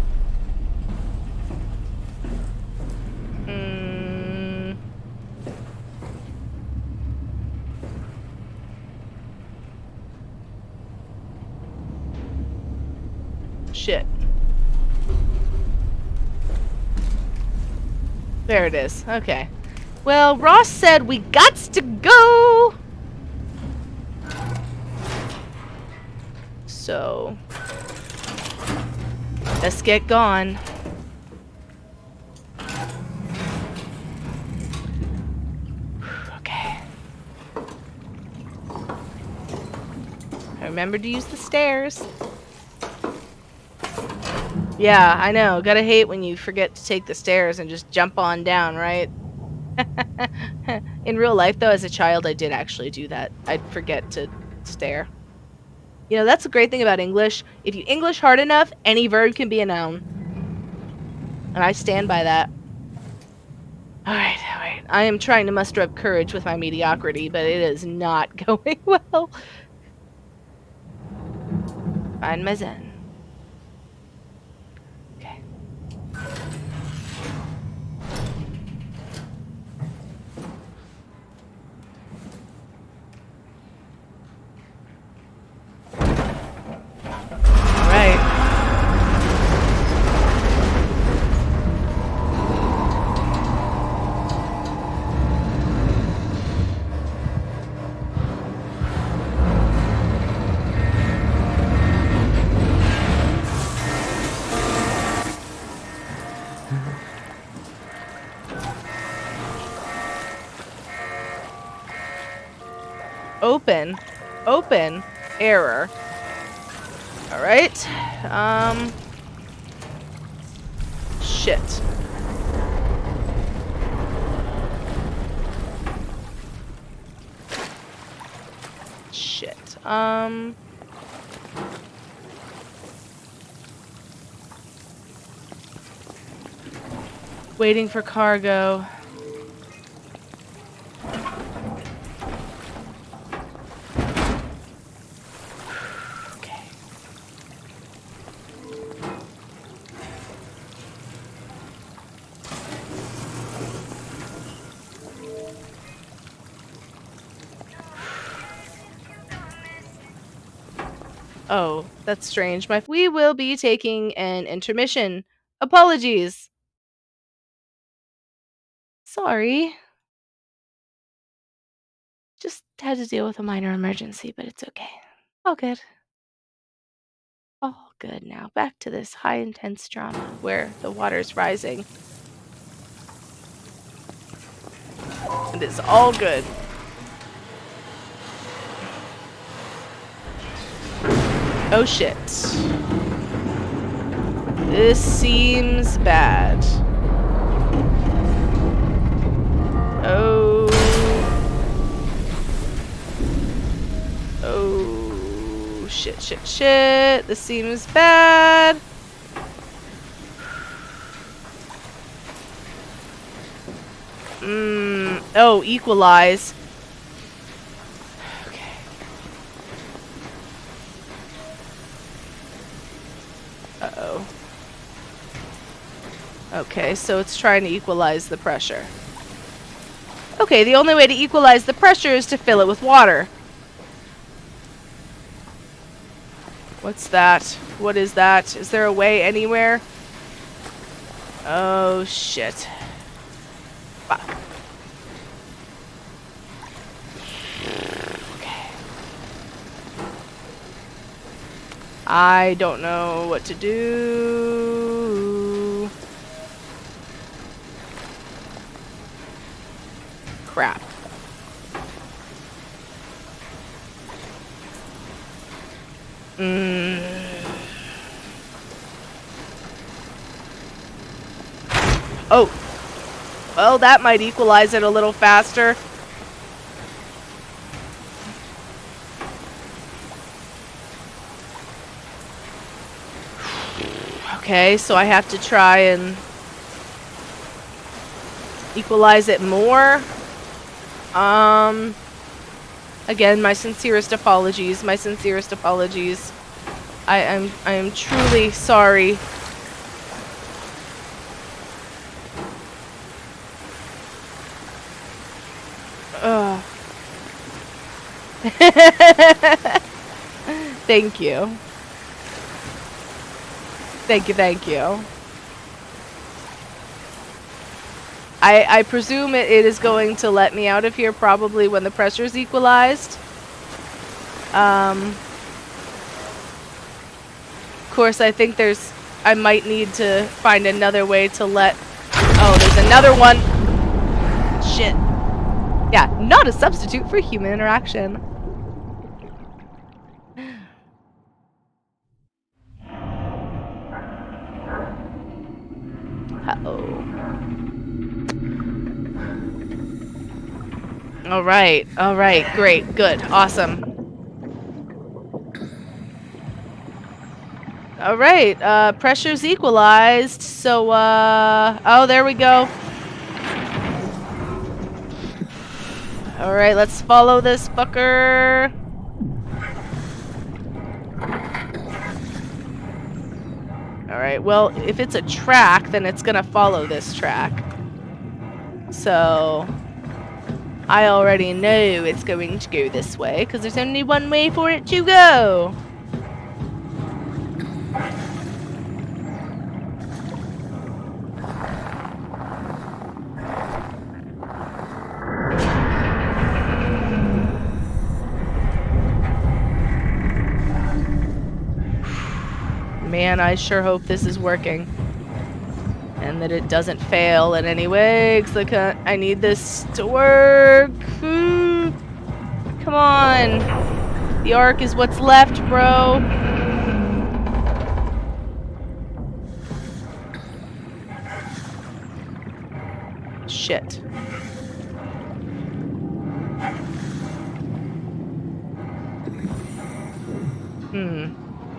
Shit. There it is. Okay. Well, Ross said we gots to go! So... let's get gone. Okay. Remember to use the stairs. Yeah, I know. Gotta hate when you forget to take the stairs and just jump on down, right? In real life, though, as a child, I did actually do that. I'd forget to stare. You know, that's the great thing about English. If you English hard enough, any verb can be a noun. And I stand by that. Alright, alright. I am trying to muster up courage with my mediocrity, but it is not going well. Find my zen. Okay. Alright. Open. Open. Error. Alright. Shit. Shit. Waiting for cargo. Oh, that's strange. We will be taking an intermission. Apologies. Sorry. Just had to deal with a minor emergency, but it's okay. All good. All good now. Back to this high intense drama where the water's rising. It is all good. Oh shit. This seems bad. Oh. Oh. Shit, shit, shit. This seems bad. Oh, equalize. Okay. Uh-oh. Okay, so it's trying to equalize the pressure. Okay, the only way to equalize the pressure is to fill it with water. What's that? What is that? Is there a way anywhere? Oh, shit. Fuck. Okay. I don't know what to do. Crap. Oh. Well, that might equalize it a little faster. Okay, so I have to try and equalize it more. Again, my sincerest apologies. My sincerest apologies. I am truly sorry. Ugh. Thank you. Thank you, thank you. I presume it is going to let me out of here probably when the pressure's equalized. Of course, I think I might need to find another way to let... Oh, there's another one! Shit. Yeah, not a substitute for human interaction. Uh-oh. Alright, great, good, awesome. Alright, pressure's equalized, so, oh, there we go. Alright, let's follow this fucker. Alright, well, if it's a track, then it's gonna follow this track. So... I already know it's going to go this way, because there's only one way for it to go. Man, I sure hope this is working. And that it doesn't fail in any way, because I need this to work. Come on. The arc is what's left, bro. Shit.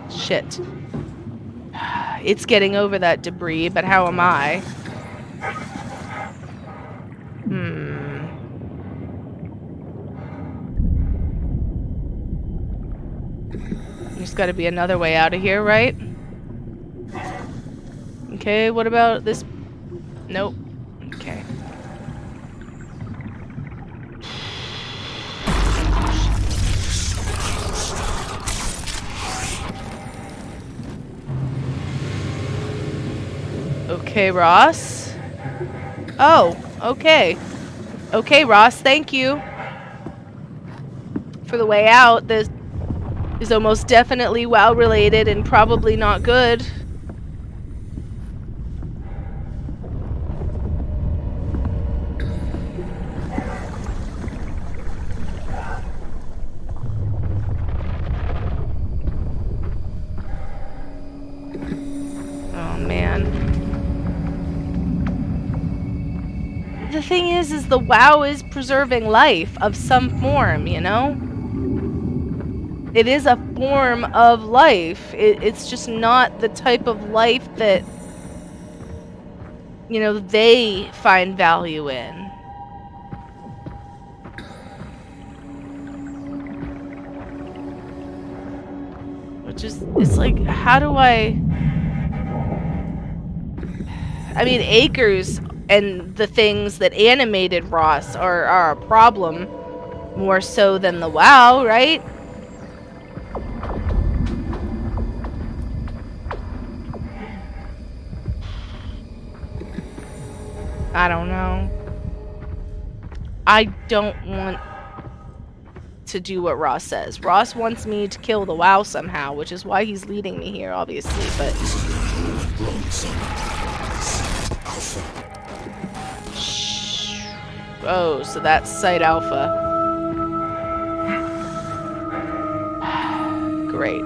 Shit. It's getting over that debris, but how am I? There's gotta be another way out of here, right? Okay, what about this? Nope. Okay. Okay, Ross. Oh, okay. Okay, Ross, thank you for the way out. This is almost definitely WoW related and probably not good. Oh, man. The thing is the WoW is preserving life of some form, you know? It is a form of life. It's just not the type of life that, you know, they find value in. Which is, it's like, how do I mean, acres and the things that animated Ross are a problem more so than the WoW, right? I don't know. I don't want to do what Ross says. Ross wants me to kill the WoW somehow, which is why he's leading me here, obviously, but... Shh. Oh, so that's Site Alpha. Great.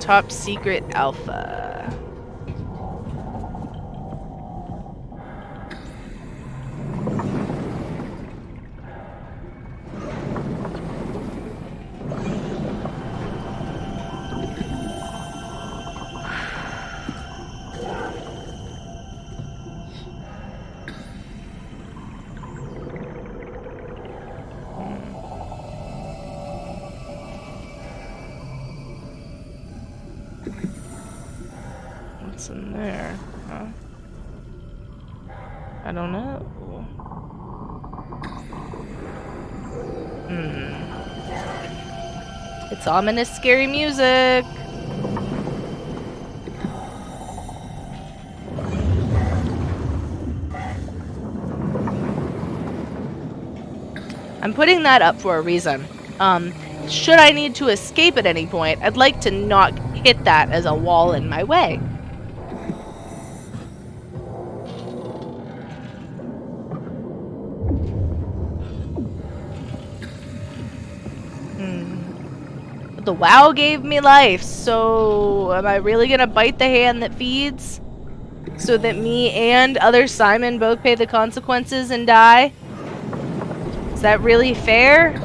Top secret Alpha. What's in there, huh? I don't know. It's ominous, scary music. I'm putting that up for a reason. Should I need to escape at any point, I'd like to not hit that as a wall in my way. But the WoW gave me life, so am I really gonna bite the hand that feeds? So that me and other Simon both pay the consequences and die? Is that really fair?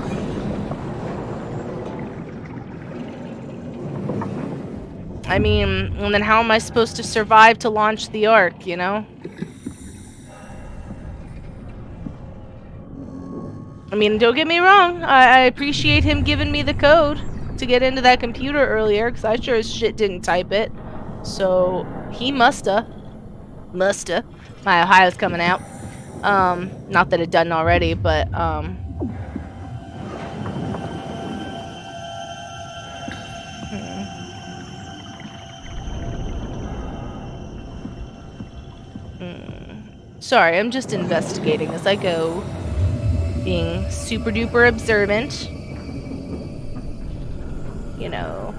I mean, and then how am I supposed to survive to launch the Ark, you know? I mean, don't get me wrong, I appreciate him giving me the code to get into that computer earlier, because I sure as shit didn't type it. So, he musta. My Ohio's coming out. Not that it done already, but, Sorry, I'm just investigating as I go. Being super duper observant. You know.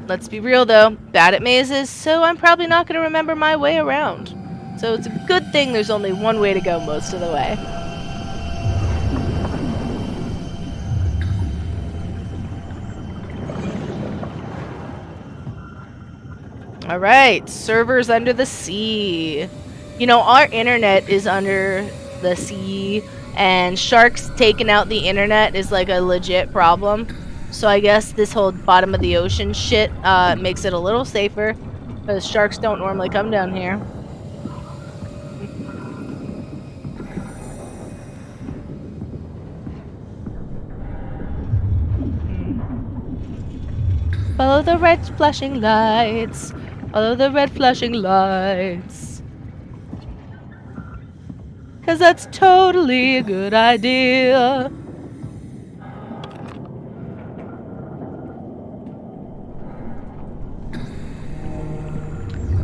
Let's be real though, bad at mazes, so I'm probably not going to remember my way around. So it's a good thing there's only one way to go most of the way. Alright, servers under the sea. You know, our internet is under the sea, and sharks taking out the internet is like a legit problem. So I guess this whole bottom of the ocean shit makes it a little safer, because sharks don't normally come down here. Follow the red flashing lights. Follow the red flashing lights. 'Cause that's totally a good idea.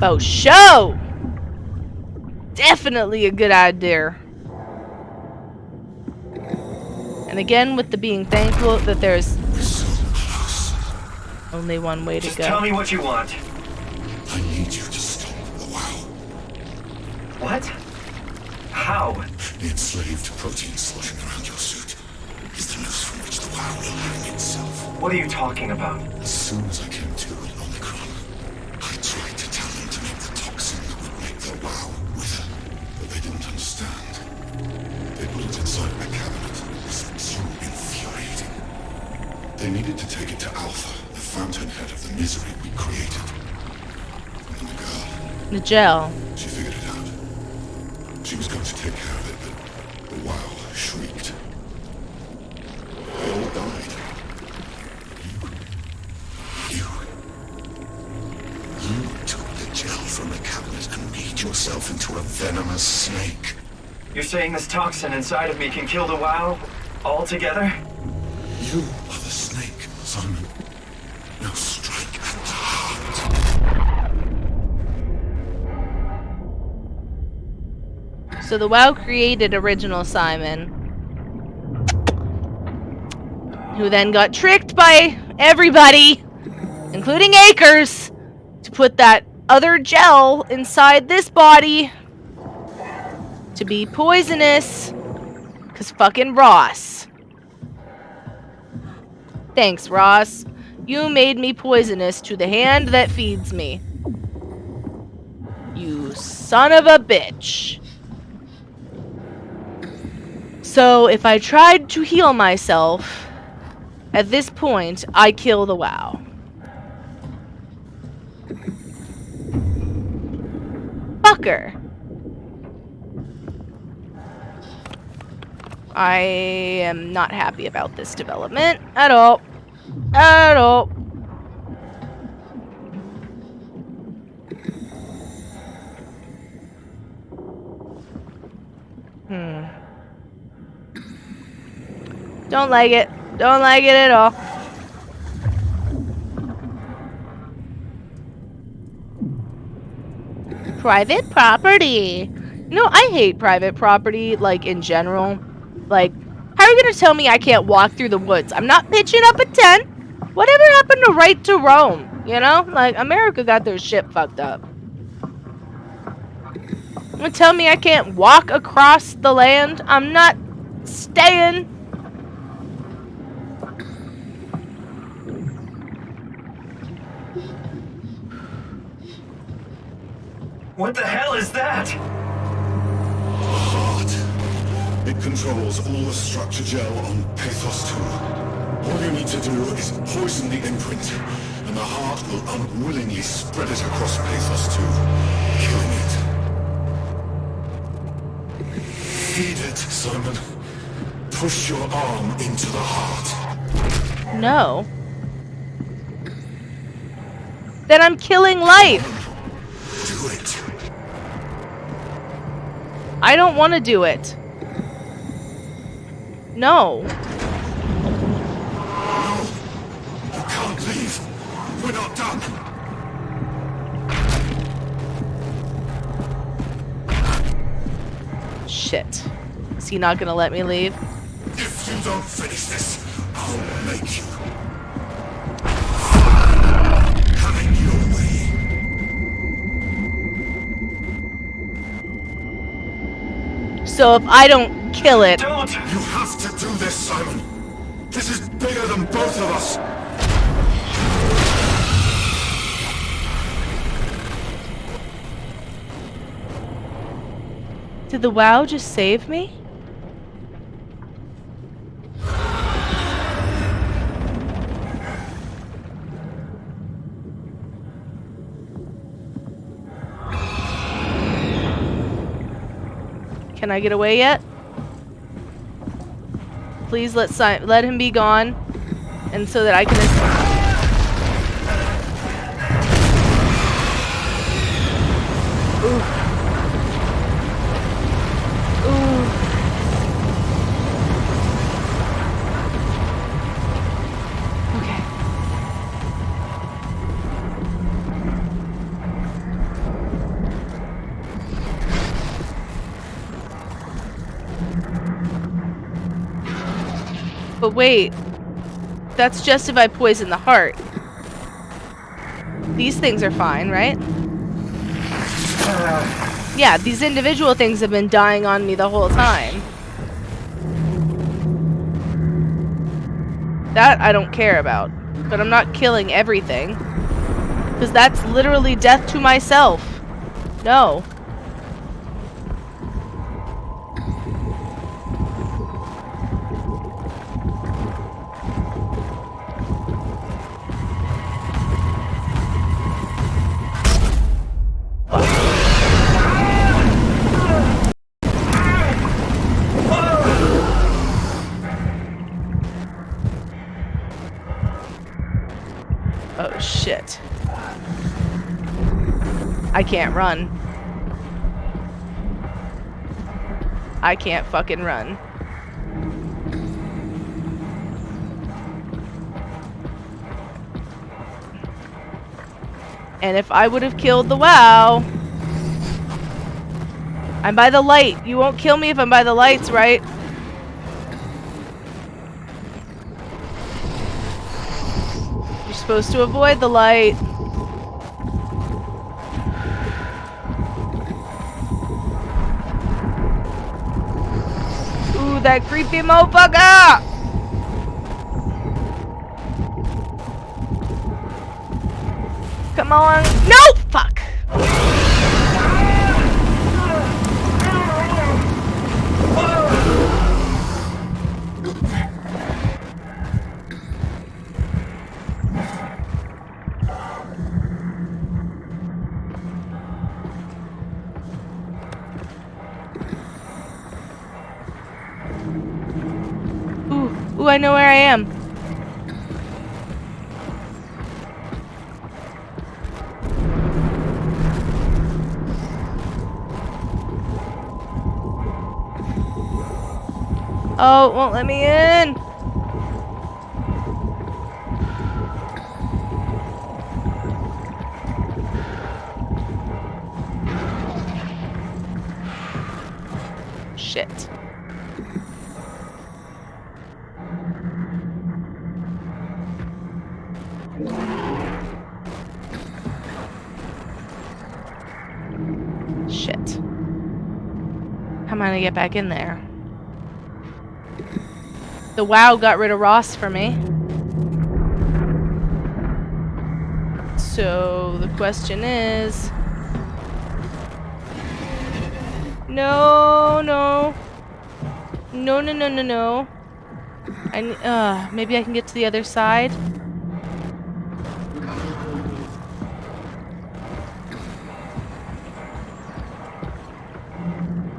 For sure! Definitely a good idea. And again, with the being thankful that there's only one way to go. Tell me what you want. I need you to stop the WoW. What? How? The enslaved protein sloshing around your suit is the noose from which the WoW will hang itself. What are you talking about? As soon as I came to in Omicron, I tried to tell them to make the toxin that would make their WoW wither, but they didn't understand. They put it inside my cabinet. It's so infuriating. They needed to take it to Alpha, the fountainhead of the misery we created. And then the girl, The gel. she figured it out. She was going to take care of it, but the WoW shrieked. yourself into a venomous snake. You're saying this toxin inside of me can kill the WoW altogether? You are the snake, Simon. Now strike at the heart. So the WoW created original Simon, who then got tricked by everybody, including Akers, to put that other gel inside this body to be poisonous. 'Cause fucking Ross. Thanks, Ross. You made me poisonous to the hand that feeds me. You son of a bitch. So if I tried to heal myself, at this point, I kill the WoW. Fucker. I am not happy about this development at all. At all. Don't like it. Don't like it at all. Private property. You know, I hate private property, like, in general. Like, how are you gonna tell me I can't walk through the woods? I'm not pitching up a tent. Whatever happened to right to roam? You know? Like, America got their shit fucked up. You gonna tell me I can't walk across the land? I'm not staying. What the hell is that? Heart. It controls all the structure gel on Pathos 2. All you need to do is poison the imprint, and the heart will unwillingly spread it across Pathos 2, killing it. Feed it, Simon. Push your arm into the heart. No. Then I'm killing life. Do it. I don't want to do it. No. No! You can't leave! We're not done! Shit. Is he not gonna let me leave? If you don't finish this, I'll make you. Having your way. So if I don't kill it... Don't! You have to do this, Simon. This is bigger than both of us. Did the WoW just save me? Can I get away yet? Please let him be gone, and so that I can. Ooh. Ooh. Okay. But wait, that's just if I poison the heart. These things are fine, right? Yeah, these individual things have been dying on me the whole time. That I don't care about. But I'm not killing everything. Because that's literally death to myself. No. Oh shit. I can't run. I can't fucking run. And if I would have killed the WoW... I'm by the light. You won't kill me if I'm by the lights, right? You're supposed to avoid the light. Ooh, that creepy motherfucker! Come on. No! Fuck! Ooh, I know where I am. Oh, it won't let me in. Shit. Shit. How am I gonna get back in there? The WoW got rid of Ross for me. So the question is... No, no. No, no, no, no, no. Maybe I can get to the other side?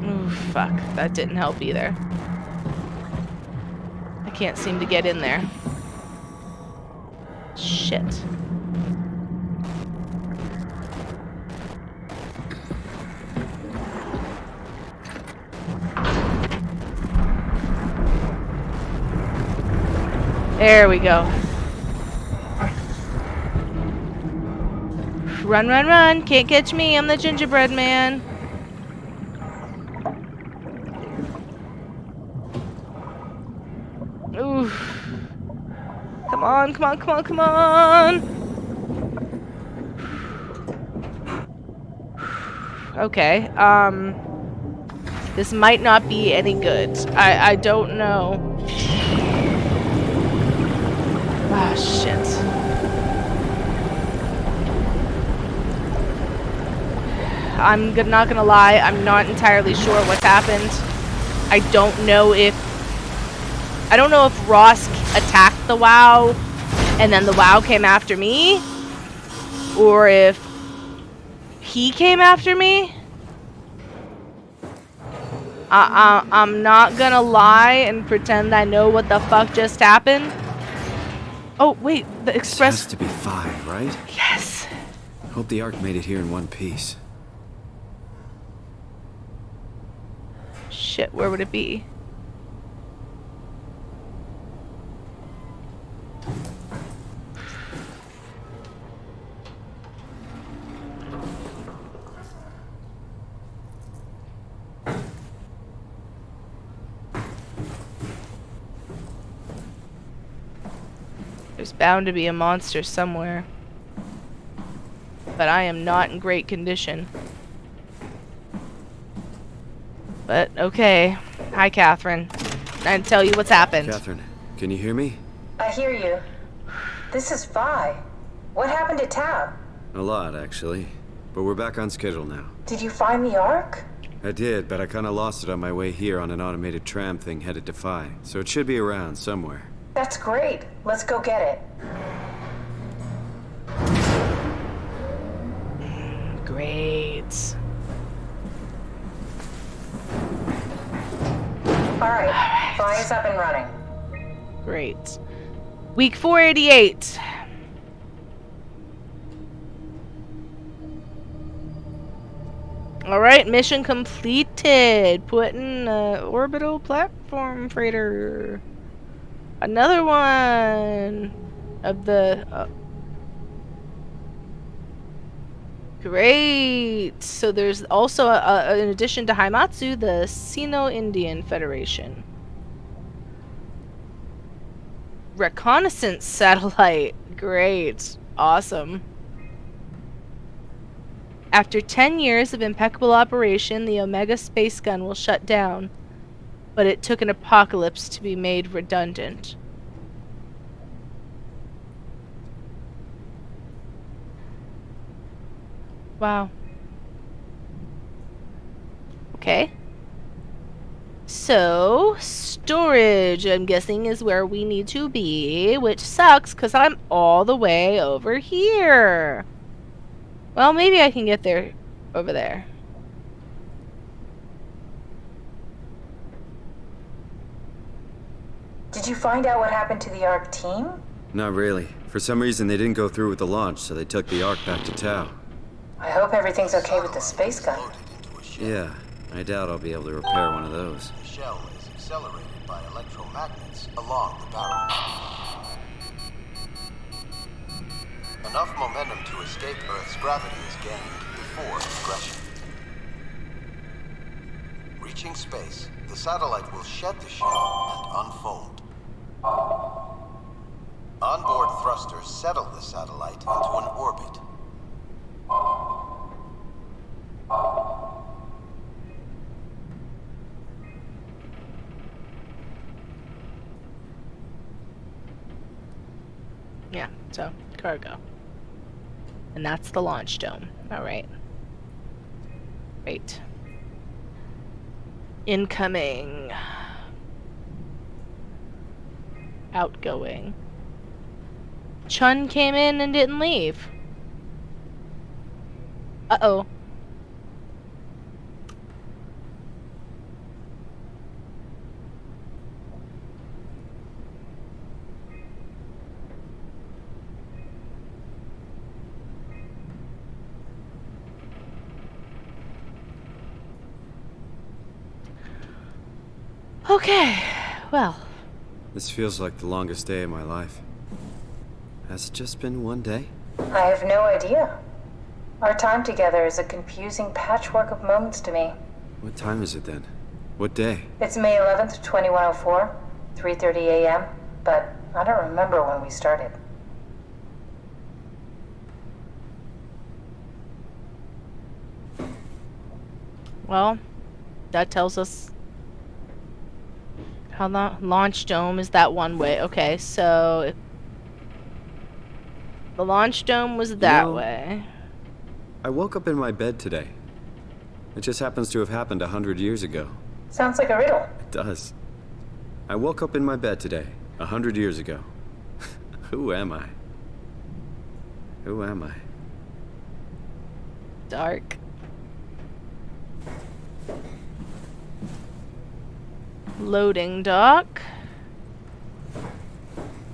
Ooh, fuck. That didn't help either. I can't seem to get in there. Shit. There we go. Run, run, run. Can't catch me. I'm the gingerbread man. Oof. Come on, come on, come on, come on. Okay, this might not be any good. I don't know. Ah, shit. I'm not gonna lie, I'm not entirely sure what's happened. I don't know if Ross attacked the WoW and then the WoW came after me, or if he came after me. I'm not gonna lie and pretend I know what the fuck just happened. Oh, wait, the express... This has to be 5, right? Yes. Hope the Ark made it here in one piece. Shit, where would it be? There's bound to be a monster somewhere. But I am not in great condition. But, okay. Hi, Catherine. I'll tell you what's happened. Catherine, can you hear me? I hear you. This is Vi. What happened to Tab? A lot, actually. But we're back on schedule now. Did you find the Ark? I did, but I kinda lost it on my way here on an automated tram thing headed to Phi. So it should be around somewhere. That's great. Let's go get it. Great. Alright, Vi is up and running. Great. Week 488. Alright, mission completed. Put in orbital platform freighter. Another one of the... great! So there's also, in addition to Haimatsu, the Sino-Indian Federation. Reconnaissance satellite. Great. Awesome. After 10 years of impeccable operation, the Omega space gun will shut down. But it took an apocalypse to be made redundant. Wow. Okay. So, storage, I'm guessing, is where we need to be, which sucks because I'm all the way over here. Well, maybe I can get there over there. Did you find out what happened to the ARC team? Not really. For some reason, they didn't go through with the launch, so they took the Ark back to Tau. I hope everything's okay with the space gun. Yeah, I doubt I'll be able to repair one of those. The shell is accelerated by electromagnets along the barrel. Enough momentum to escape Earth's gravity is gained before regression. Reaching space, the satellite will shed the shell and unfold. Onboard thrusters settle the satellite into an orbit. Yeah, so, cargo. And that's the launch dome. Alright. Great. Incoming. Outgoing. Chun came in and didn't leave. Uh-oh. Okay, well. This feels like the longest day of my life. Has it just been one day? I have no idea. Our time together is a confusing patchwork of moments to me. What time is it then? What day? It's May 11th, 2104, 3:30 a.m., but I don't remember when we started. Well, that tells us how the launch dome is that one way. Okay, so the launch dome was that way. I woke up in my bed today. It just happens to have happened 100 years ago. Sounds like a riddle. It does. I woke up in my bed today, 100 years ago. Who am I? Who am I? Dark. Loading dock.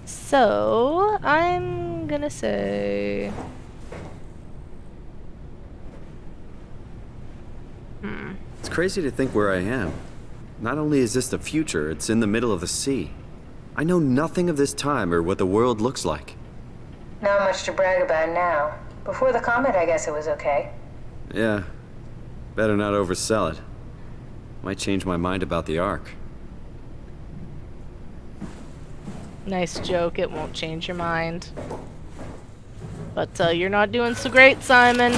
So, I'm gonna say... It's crazy to think where I am. Not only is this the future, it's in the middle of the sea. I know nothing of this time or what the world looks like. Not much to brag about now. Before the comet, I guess it was okay. Yeah. Better not oversell it. Might change my mind about the Ark. Nice joke, it won't change your mind. But you're not doing so great, Simon.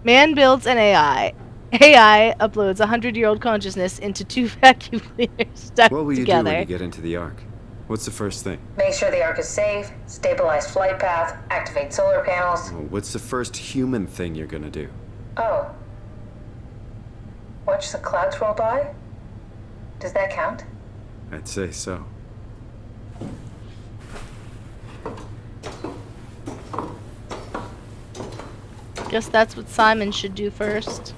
Man builds an AI. AI uploads 100-year-old consciousness into 2 vacuum cleaners stuck What will you together. do when you get into the Ark? What's the first thing? Make sure the Ark is safe, stabilize flight path, activate solar panels. What's the first human thing you're gonna do? Oh. Watch the clouds roll by? Does that count? I'd say so. Guess that's what Simon should do first.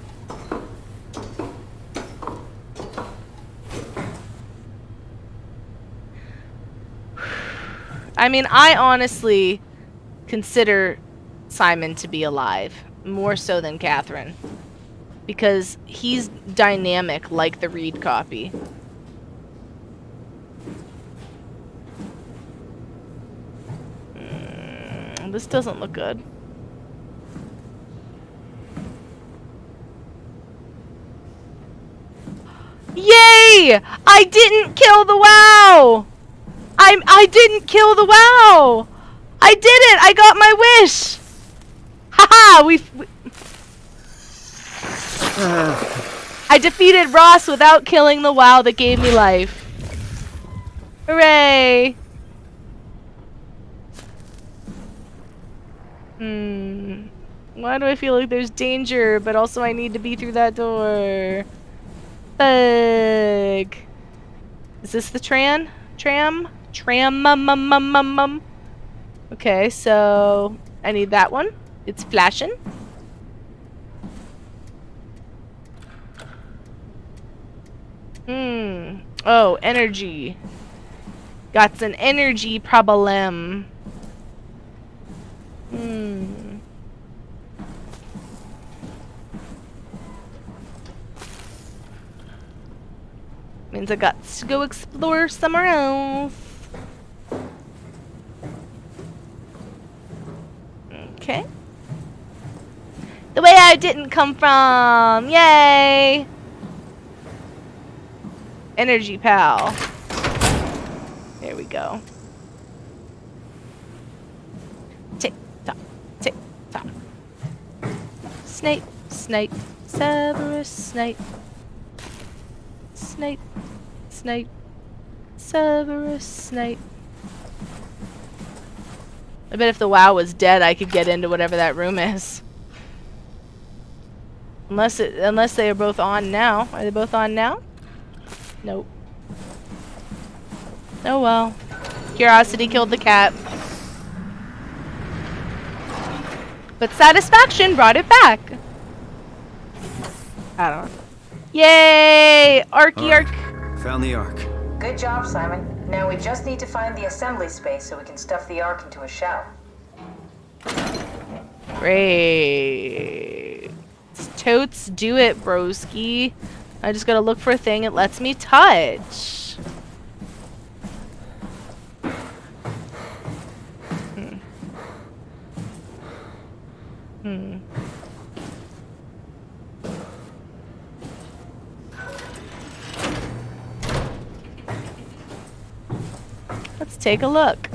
I mean, I honestly consider Simon to be alive. more so than Catherine. Because he's dynamic like the Reed copy. This doesn't look good. Yay! I didn't kill the WoW! I didn't kill the WoW! I did it! I got my wish! Haha! I defeated Ross without killing the WoW that gave me life. Hooray! Why do I feel like there's danger, but also I need to be through that door? Bug. Is this the tram? Okay, so I need that one. It's flashing. Oh, energy. Got an energy problem. Means I got to go explore somewhere else. Okay. The way I didn't come from. Yay! Energy pal. There we go. Tick tock, tick tock. Snape, Snape, Severus Snape. Snape, Snape, Severus Snape. I bet if the WoW was dead, I could get into whatever that room is. Unless they are both on now. Are they both on now? Nope. Oh well. Curiosity killed the cat. But satisfaction brought it back. I don't know. Yay! Arky arc. Found the Ark. Good job, Simon. Now we just need to find the assembly space so we can stuff the Ark into a shell. Great. Totes do it, broski. I just gotta look for a thing it lets me touch. Let's take a look.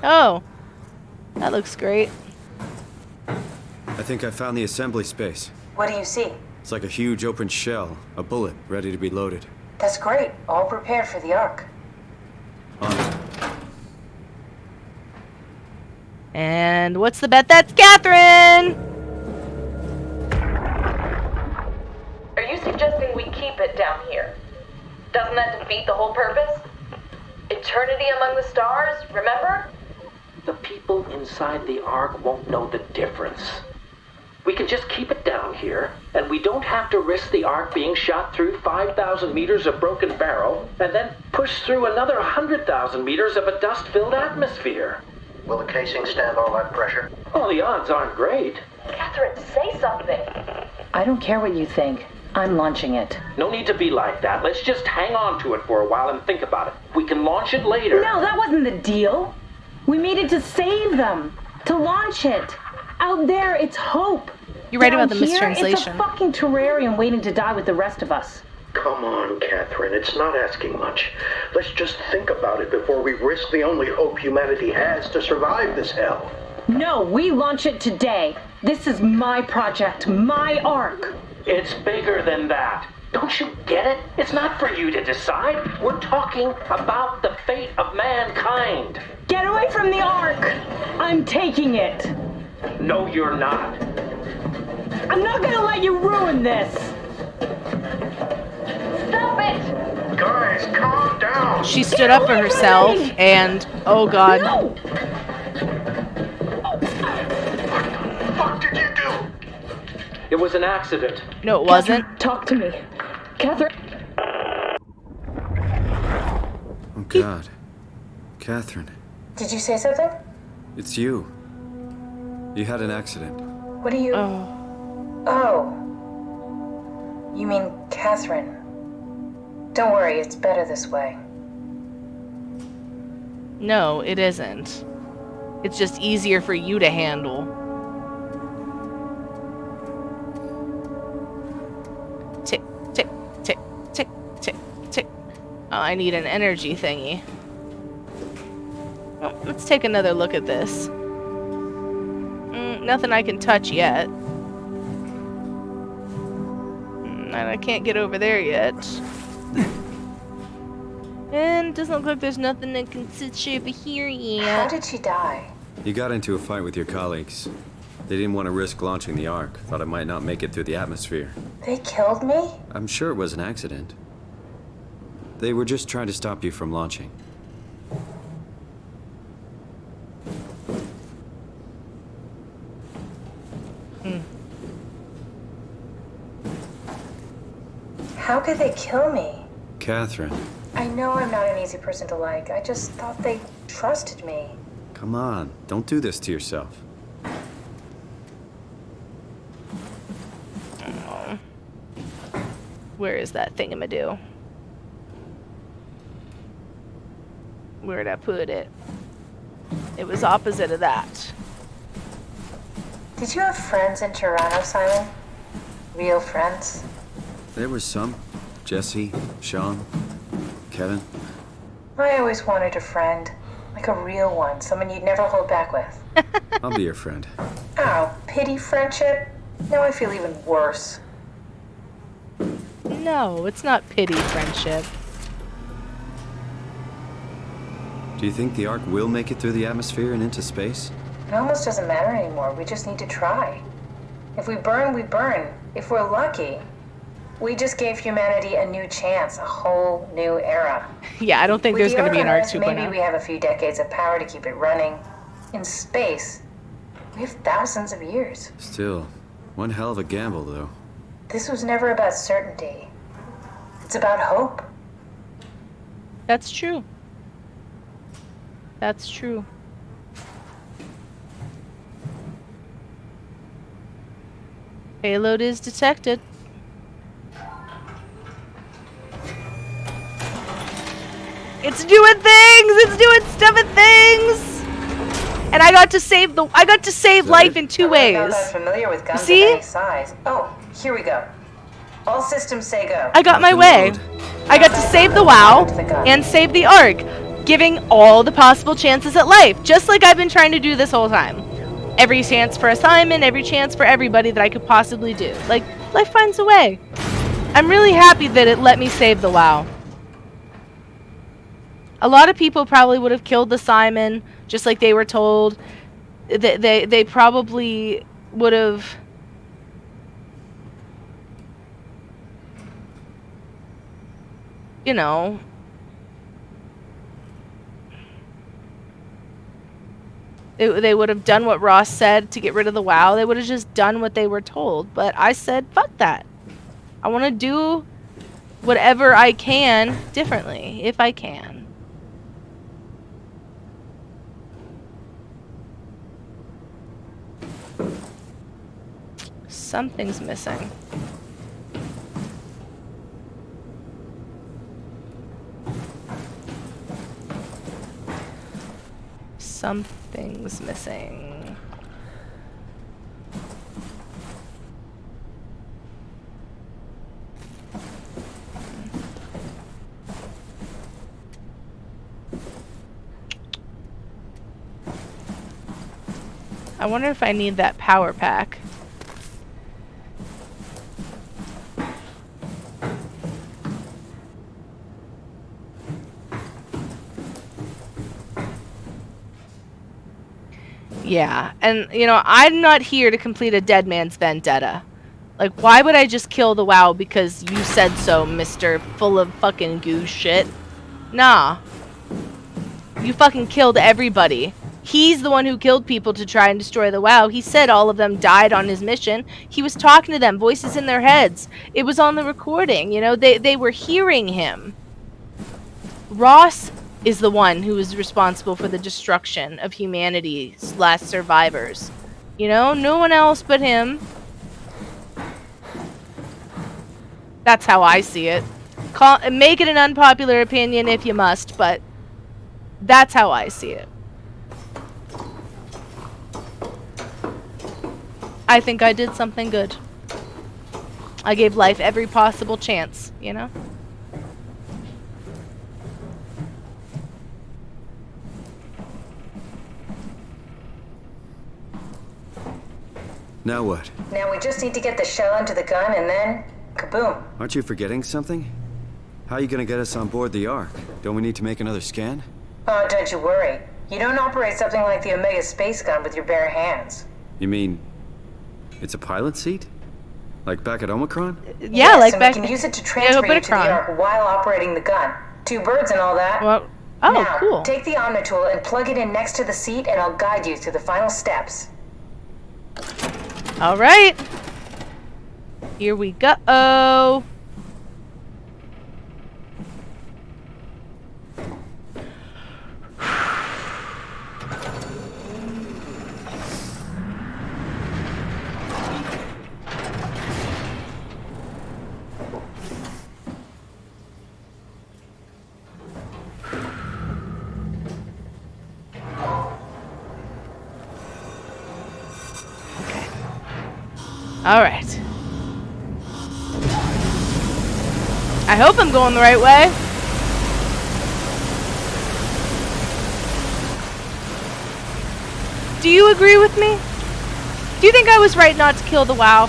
Oh, that looks great. I think I found the assembly space. What do you see? It's like a huge open shell, a bullet ready to be loaded. That's great. All prepared for the Ark. On it. And what's the bet? That's Catherine! Are you suggesting we keep it down here? Doesn't that defeat the whole purpose? Eternity among the stars, remember? The people inside the Ark won't know the difference. We can just keep it down here, and we don't have to risk the Ark being shot through 5,000 meters of broken barrel, and then push through another 100,000 meters of a dust-filled atmosphere. Will the casing stand all that pressure? Oh, the odds aren't great. Catherine, say something. I don't care what you think. I'm launching it. No need to be like that. Let's just hang on to it for a while and think about it. We can launch it later. No, that wasn't the deal. We made it to save them. To launch it. Out there, it's hope. You're right Down about the here, mistranslation. It's a fucking terrarium waiting to die with the rest of us. Come on, Catherine. It's not asking much. Let's just think about it before we risk the only hope humanity has to survive this hell. No, we launch it today. This is my project, my Ark. It's bigger than that. Don't you get it? It's not for you to decide. We're talking about the fate of mankind. Get away from the Ark! I'm taking it. No, you're not. I'm not gonna let you ruin this. Stop it! Guys, calm down. She stood up for herself, and oh god. No! What the fuck did you do? It was an accident. No, it wasn't. Catherine, talk to me. Catherine. Oh God. Catherine. Did you say something? It's you. You had an accident. What do you... Oh. Oh. You mean Catherine. Don't worry, it's better this way. No, it isn't. It's just easier for you to handle. Tick, tick, tick, tick, tick, tick. Oh, I need an energy thingy. Well, let's take another look at this. Nothing I can touch yet. And I can't get over there yet. And doesn't look like there's nothing that can sit over here yet. How did she die? You got into a fight with your colleagues. They didn't want to risk launching the Ark. Thought it might not make it through the atmosphere. They killed me? I'm sure it was an accident. They were just trying to stop you from launching. How could they kill me? Catherine. I know I'm not an easy person to like. I just thought they trusted me. Come on, don't do this to yourself. Oh. Where is that thingamadoo? Where'd I put it? It was opposite of that. Did you have friends in Toronto, Simon? Real friends? There was some. Jesse, Sean, Kevin. I always wanted a friend. Like a real one. Someone you'd never hold back with. I'll be your friend. Oh, pity friendship? Now I feel even worse. No, it's not pity friendship. Do you think the Ark will make it through the atmosphere and into space? It almost doesn't matter anymore. We just need to try. If we burn, we burn. If we're lucky, we just gave humanity a new chance, a whole new era. Yeah, I don't think there's going to be an Ark 2.0. Maybe we have a few decades of power to keep it running. In space, we have thousands of years. Still, one hell of a gamble, though. This was never about certainty. It's about hope. That's true. That's true. Payload is detected. It's doing things! It's doing stuff and things! And I got to save life in two ways. I'm not familiar with guns of See? any size. Oh, here we go. All systems say go. I got my way. I got to save the WoW and save the Ark, giving all the possible chances at life, just like I've been trying to do this whole time. Every chance for Simon, every chance for everybody that I could possibly do. Like, life finds a way. I'm really happy that it let me save the WoW. A lot of people probably would have killed the Simon, just like they were told. They probably would have... You know... They would have done what Ross said to get rid of the WoW. They would have just done what they were told. But I said, fuck that. I want to do whatever I can differently, if I can. Something's missing. Something's missing. I wonder if I need that power pack. Yeah, and, you know, I'm not here to complete a dead man's vendetta. Like, why would I just kill the WoW because you said so, Mr. Full of fucking goose shit? Nah. You fucking killed everybody. He's the one who killed people to try and destroy the WoW. He said all of them died on his mission. He was talking to them, voices in their heads. It was on the recording, you know, they were hearing him. Ross is the one who is responsible for the destruction of humanity's last survivors. You know, no one else but him. That's how I see it. Make it an unpopular opinion if you must, but that's how I see it. I think I did something good. I gave life every possible chance, you know? Now what? Now we just need to get the shell into the gun and then, kaboom. Aren't you forgetting something? How are you gonna get us on board the Ark? Don't we need to make another scan? Oh, don't you worry. You don't operate something like the Omega space gun with your bare hands. You mean, it's a pilot seat? Like back at Omicron? Yeah, yes, like and back. we can use it to transfer you to the Ark while operating the gun. 2 birds and all that. Well, oh, now, cool. Take the Omnitool and plug it in next to the seat, and I'll guide you through the final steps. All right. Here we go. All right. I hope I'm going the right way. Do you agree with me? Do you think I was right not to kill the WoW?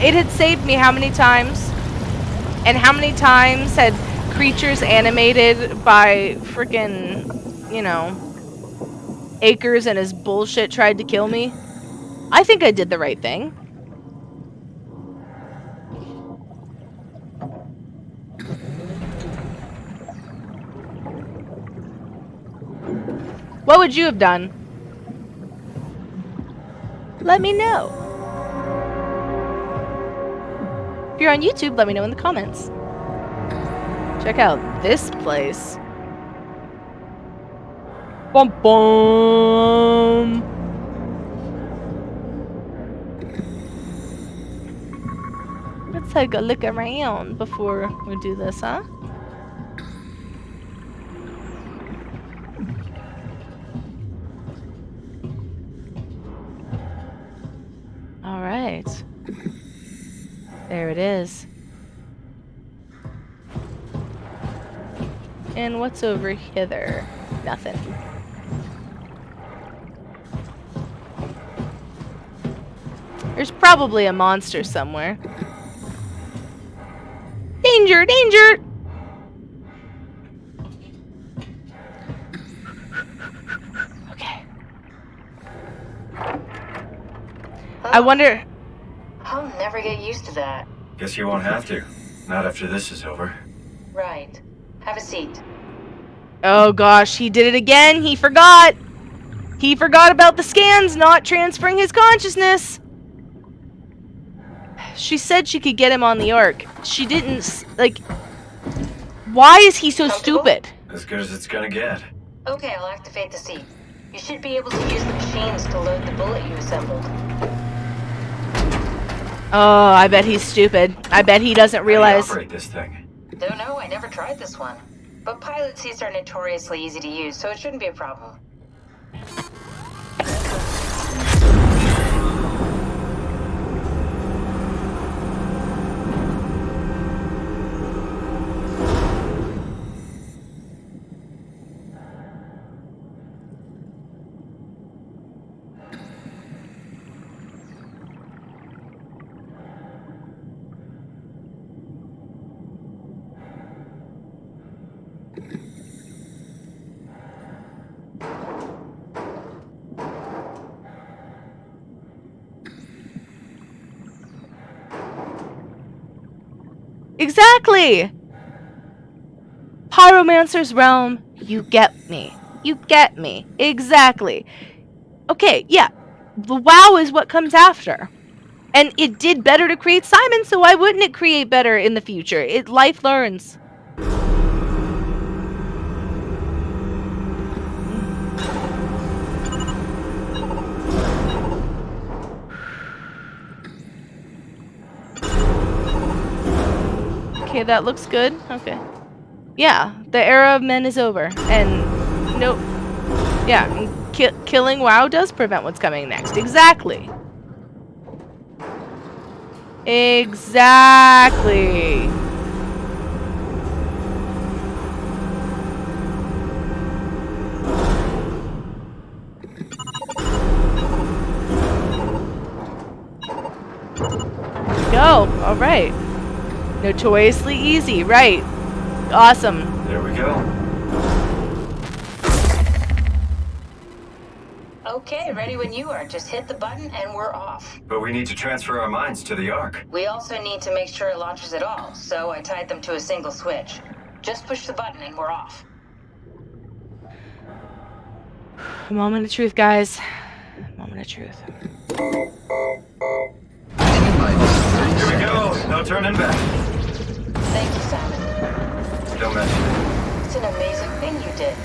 It had saved me how many times? And how many times had creatures animated by frickin', you know, Acres and his bullshit tried to kill me? I think I did the right thing. What would you have done? Let me know. If you're on YouTube, let me know in the comments. Check out this place. Bum bum. Let's take a look around before we do this, huh? All right. There it is. And what's over hither? Nothing. There's probably a monster somewhere. Danger! Danger! Okay. I wonder... I'll never get used to that. Guess you won't have to. Not after this is over. Right. Have a seat. Oh gosh, he did it again! He forgot! He forgot about the scans not transferring his consciousness! She said she could get him on the Ark. She didn't, like... Why is he so stupid? As good as it's gonna get. Okay, I'll activate the seat. You should be able to use the machines to load the bullet you assembled. Oh, I bet he's stupid. I bet he doesn't realize... How do you operate this thing? Don't know, I never tried this one. But pilot seats are notoriously easy to use, so it shouldn't be a problem. Exactly! Pyromancer's realm, you get me. You get me. Exactly. Okay, yeah. The WoW is what comes after. And it did better to create Simon, so why wouldn't it create better in the future? Life learns. Okay, that looks good. Okay. Yeah, the era of men is over. And nope. Yeah, killing WoW does prevent what's coming next. Exactly. Exactly. Go. All right. Notoriously easy. Right. Awesome. There we go. Okay, ready when you are. Just hit the button and we're off. But we need to transfer our minds to the Ark. We also need to make sure it launches at all, so I tied them to a single switch. Just push the button and we're off. Moment of truth, guys. Moment of truth. Here we go. No turning back. Thank you, Simon. Don't mention it. It's an amazing thing you did.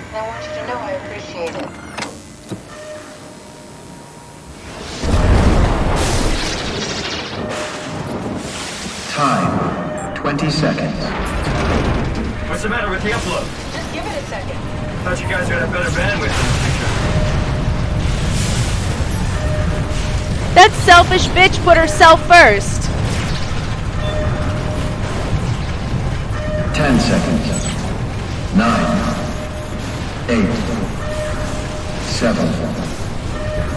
And I want you to know I appreciate it. Time, 20 seconds. What's the matter with the upload? Just give it a second. Thought you guys would have better bandwidth in the future. That selfish bitch put herself first. 10 seconds. 9, 8, 7,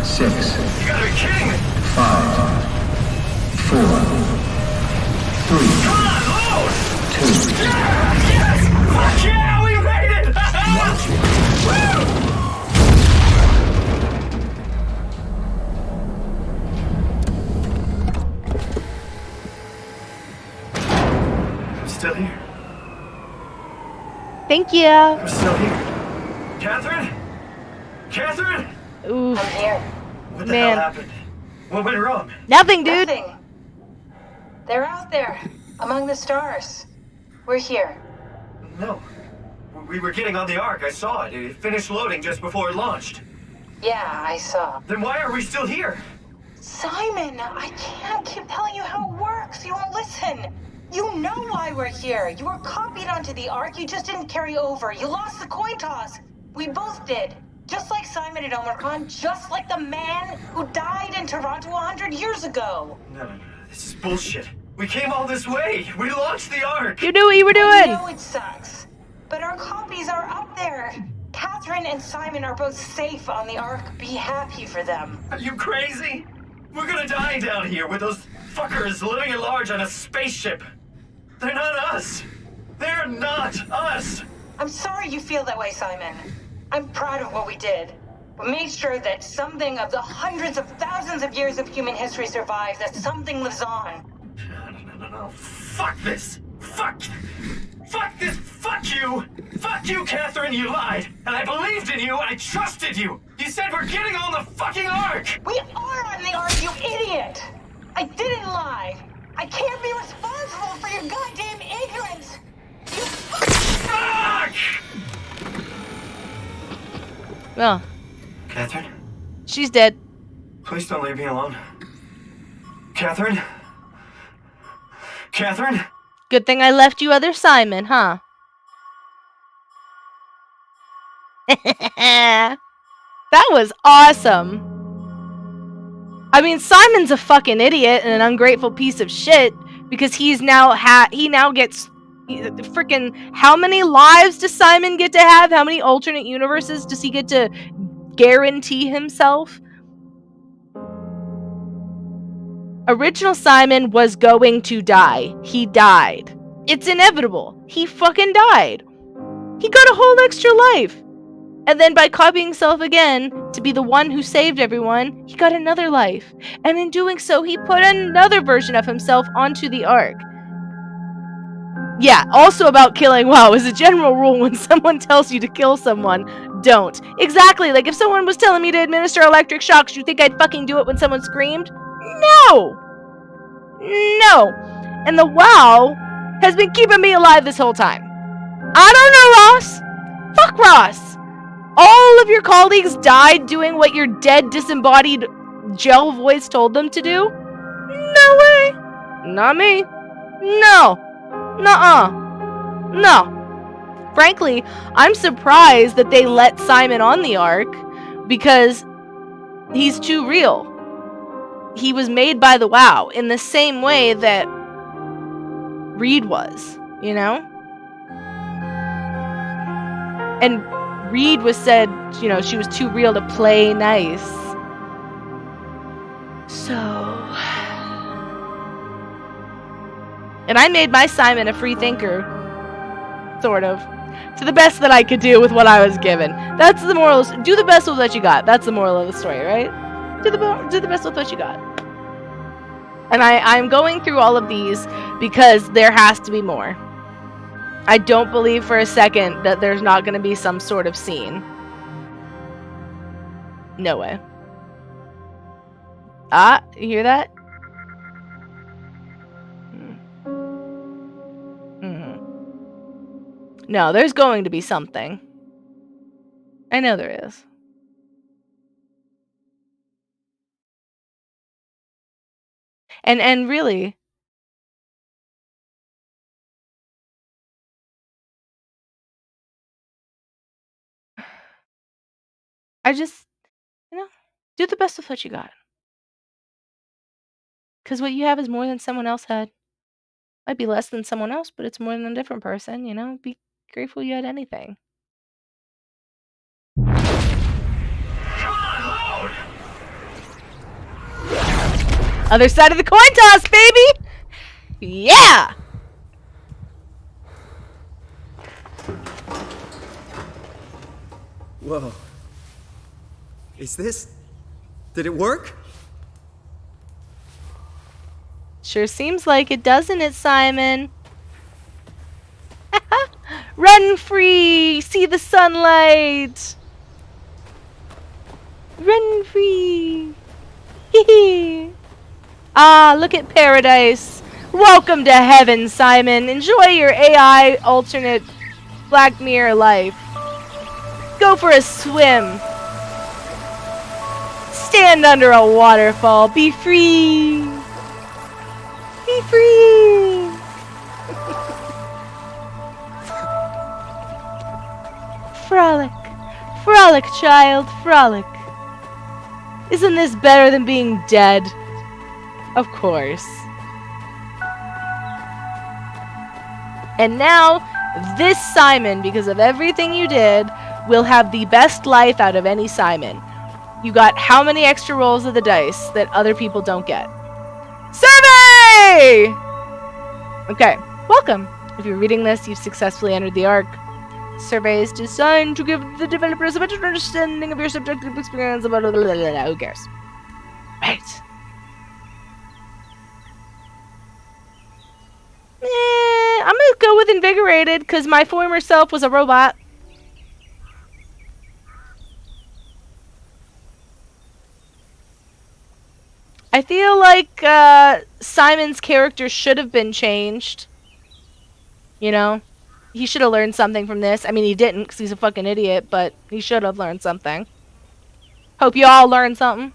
6. You gotta be kidding me! 5, 4, 3, Come on, load! 2. Yes! Fuck yeah, we made it! Woo! I'm still here. Thank you. I'm still here. Catherine? Catherine? Oof. I'm here. What the Man. hell happened? What went wrong? Nothing, dude. Nothing. They're out there, among the stars. We're here. No. We were getting on the Ark. I saw it. It finished loading just before it launched. Yeah, I saw. Then why are we still here? Simon, I can't keep telling you how it works. You won't listen. You know why we're here. You were copied onto the Ark. You just didn't carry over. You lost the coin toss. We both did. Just like Simon at Omicron, just like the man who died in Toronto 100 years ago. No. This is bullshit. We came all this way. We launched the Ark. You knew what you were I doing. know it sucks, but our copies are up there. Catherine and Simon are both safe on the Ark. Be happy for them. Are you crazy? We're gonna die down here with those fuckers living at large on a spaceship. They're not us. They're not us. I'm sorry you feel that way, Simon. I'm proud of what we did. We made sure that something of the hundreds of thousands of years of human history survives, that something lives on. No. Fuck this. Fuck this. Fuck you. Fuck you, Catherine. You lied. And I believed in you. I trusted you. You said we're getting on the fucking Ark. We are on the Ark, you idiot! I didn't lie. I can't be responsible for your goddamn ignorance. You Fuck! Well, Catherine? she's dead. Please don't leave me alone. Catherine? Catherine? Good thing I left you other Simon, huh? That was awesome. I mean, Simon's a fucking idiot and an ungrateful piece of shit because he now gets freaking, how many lives does Simon get to have? How many alternate universes does he get to guarantee himself? Original Simon was going to die. He died. It's inevitable. He fucking died. He got a whole extra life. And then by copying himself again to be the one who saved everyone, he got another life. And in doing so, he put another version of himself onto the Ark. Yeah, also about killing. Wow, as a general rule, when someone tells you to kill someone, don't. Exactly, like if someone was telling me to administer electric shocks, you think I'd fucking do it when someone screamed? No! No! And the WoW has been keeping me alive this whole time. I don't know, Ross! Fuck Ross! All of your colleagues died doing what your dead, disembodied gel voice told them to do? No way! Not me. No! Nuh-uh. No. Frankly, I'm surprised that they let Simon on the Ark because he's too real. He was made by the WoW in the same way that Reed was, you know? And Reed was said, you know, she was too real to play nice. So... And I made my Simon a free thinker. Sort of. To the best that I could do with what I was given. That's the moral. Do the best with what you got. That's the moral of the story, right? Do the best with what you got. And I'm going through all of these because there has to be more. I don't believe for a second that there's not going to be some sort of scene. No way. Ah, you hear that? Mm-hmm. No, there's going to be something. I know there is. And really, I just, you know, do the best with what you got. Because what you have is more than someone else had. Might be less than someone else, but it's more than a different person, you know? Be grateful you had anything. Other side of the coin toss, baby! Yeah! Whoa. Is this... Did it work? Sure seems like it, doesn't it, Simon? Run free! See the sunlight! Run free! Hee Ah, look at paradise! Welcome to heaven, Simon! Enjoy your AI alternate Black Mirror life. Go for a swim! Stand under a waterfall! Be free! Be free! Frolic! Frolic, child, frolic! Isn't this better than being dead? Of course. And now, this Simon, because of everything you did, will have the best life out of any Simon. You got how many extra rolls of the dice that other people don't get? Survey! Okay, welcome. If you're reading this, you've successfully entered the Ark. Survey is designed to give the developers a better understanding of your subjective experience about who cares? Right. I'm gonna go with invigorated because my former self was a robot. I feel like Simon's character should have been changed. You know? He should have learned something from this. I mean, he didn't because he's a fucking idiot, but he should have learned something. Hope you all learned something.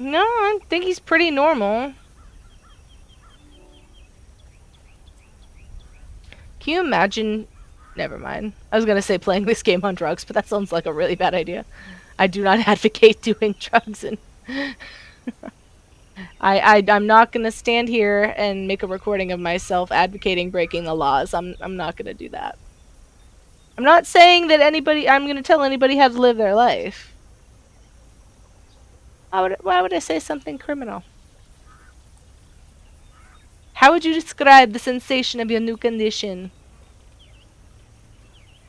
No, I think he's pretty normal. Can you imagine... Never mind. I was gonna say playing this game on drugs, but that sounds like a really bad idea. I do not advocate doing drugs and... I'm not gonna stand here and make a recording of myself advocating breaking the laws. I'm not gonna do that. I'm not saying that I'm gonna tell anybody how to live their life. Why would I say something criminal? How would you describe the sensation of your new condition?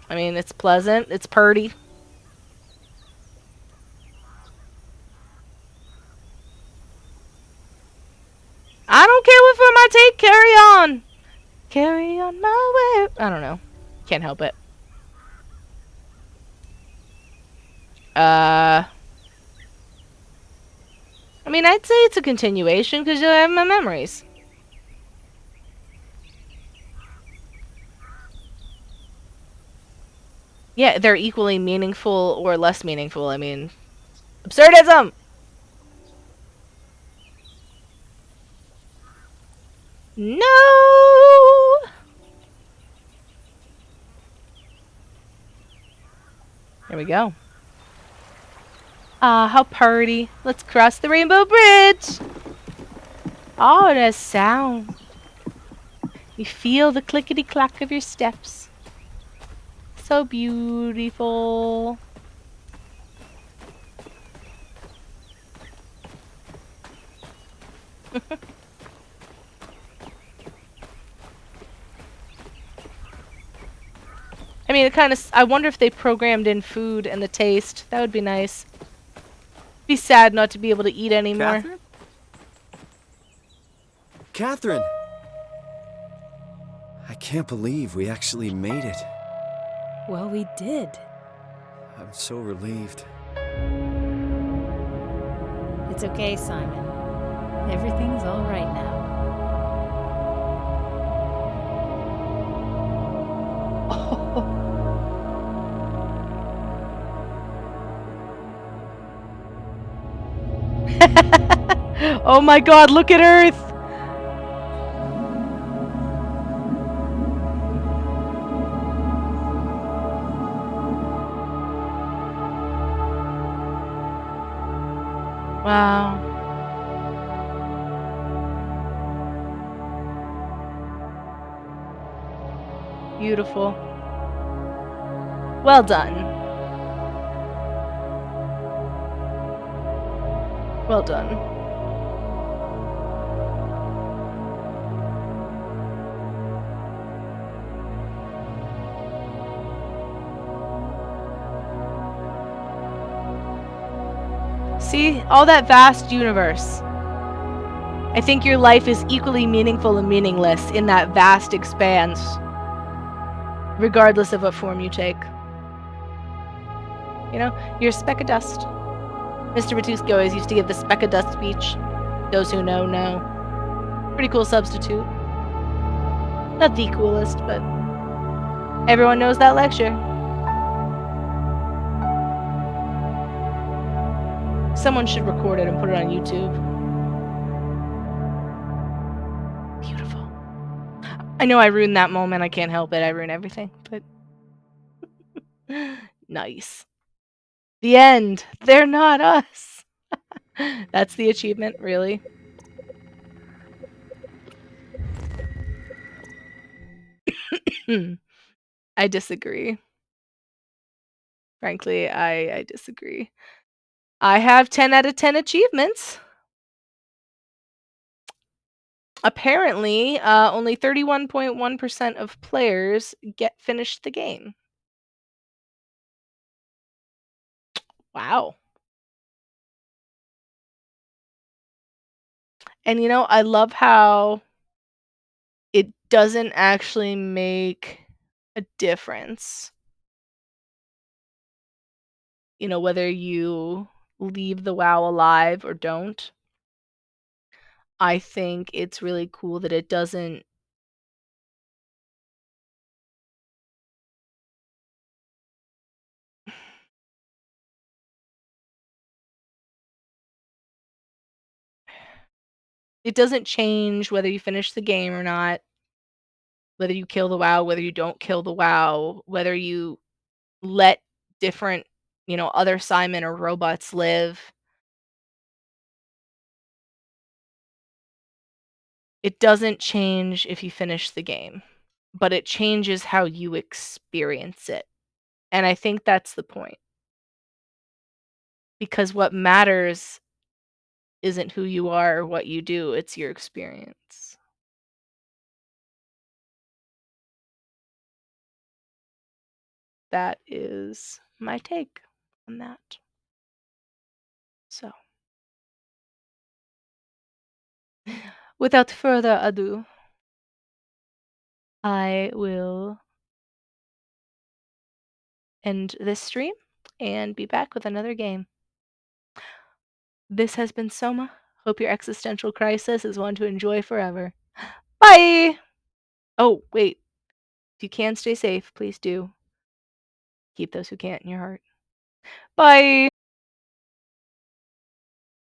I mean, it's pleasant, it's purty. I don't care what form I take, carry on! Carry on my way. I don't know. Can't help it. I mean, I'd say it's a continuation because you have my memories. Yeah, they're equally meaningful or less meaningful. I mean, absurdism! Here we go. Ah, how pretty. Let's cross the rainbow bridge. Oh, that sound. You feel the clickety-clack of your steps. So beautiful. I mean, it kind of. I wonder if they programmed in food and the taste. That would be nice. Be sad not to be able to eat anymore. Catherine? Catherine! I can't believe we actually made it. Well, we did. I'm so relieved. It's okay, Simon. Everything's all right now. Oh my god, look at Earth! Wow. Beautiful. Well done. Well done. See? All that vast universe. I think your life is equally meaningful and meaningless in that vast expanse, regardless of what form you take. You know, you're a speck of dust. Mr. Matuski always used to give the speck of dust speech. Those who know, know. Pretty cool substitute. Not the coolest, but everyone knows that lecture. Someone should record it and put it on YouTube. Beautiful. I know I ruined that moment. I can't help it. I ruin everything, but nice. The end. They're not us. That's the achievement, really. I disagree. Frankly, I disagree. I have 10 out of 10 achievements. Apparently, only 31.1% of players finish the game. Wow. And you know, I love how it doesn't actually make a difference. You know, whether you leave the WoW alive or don't. I think it's really cool that it doesn't change whether you finish the game or not, whether you kill the WoW, whether you don't kill the WoW, whether you let different, you know, other Simon or robots live. It doesn't change if you finish the game, but it changes how you experience it. And I think that's the point. Because what matters isn't who you are or what you do, it's your experience. That is my take on that. So, without further ado, I will end this stream and be back with another game. This has been Soma. Hope your existential crisis is one to enjoy forever. Bye! Oh, wait. If you can stay safe, please do. Keep those who can't in your heart. Bye!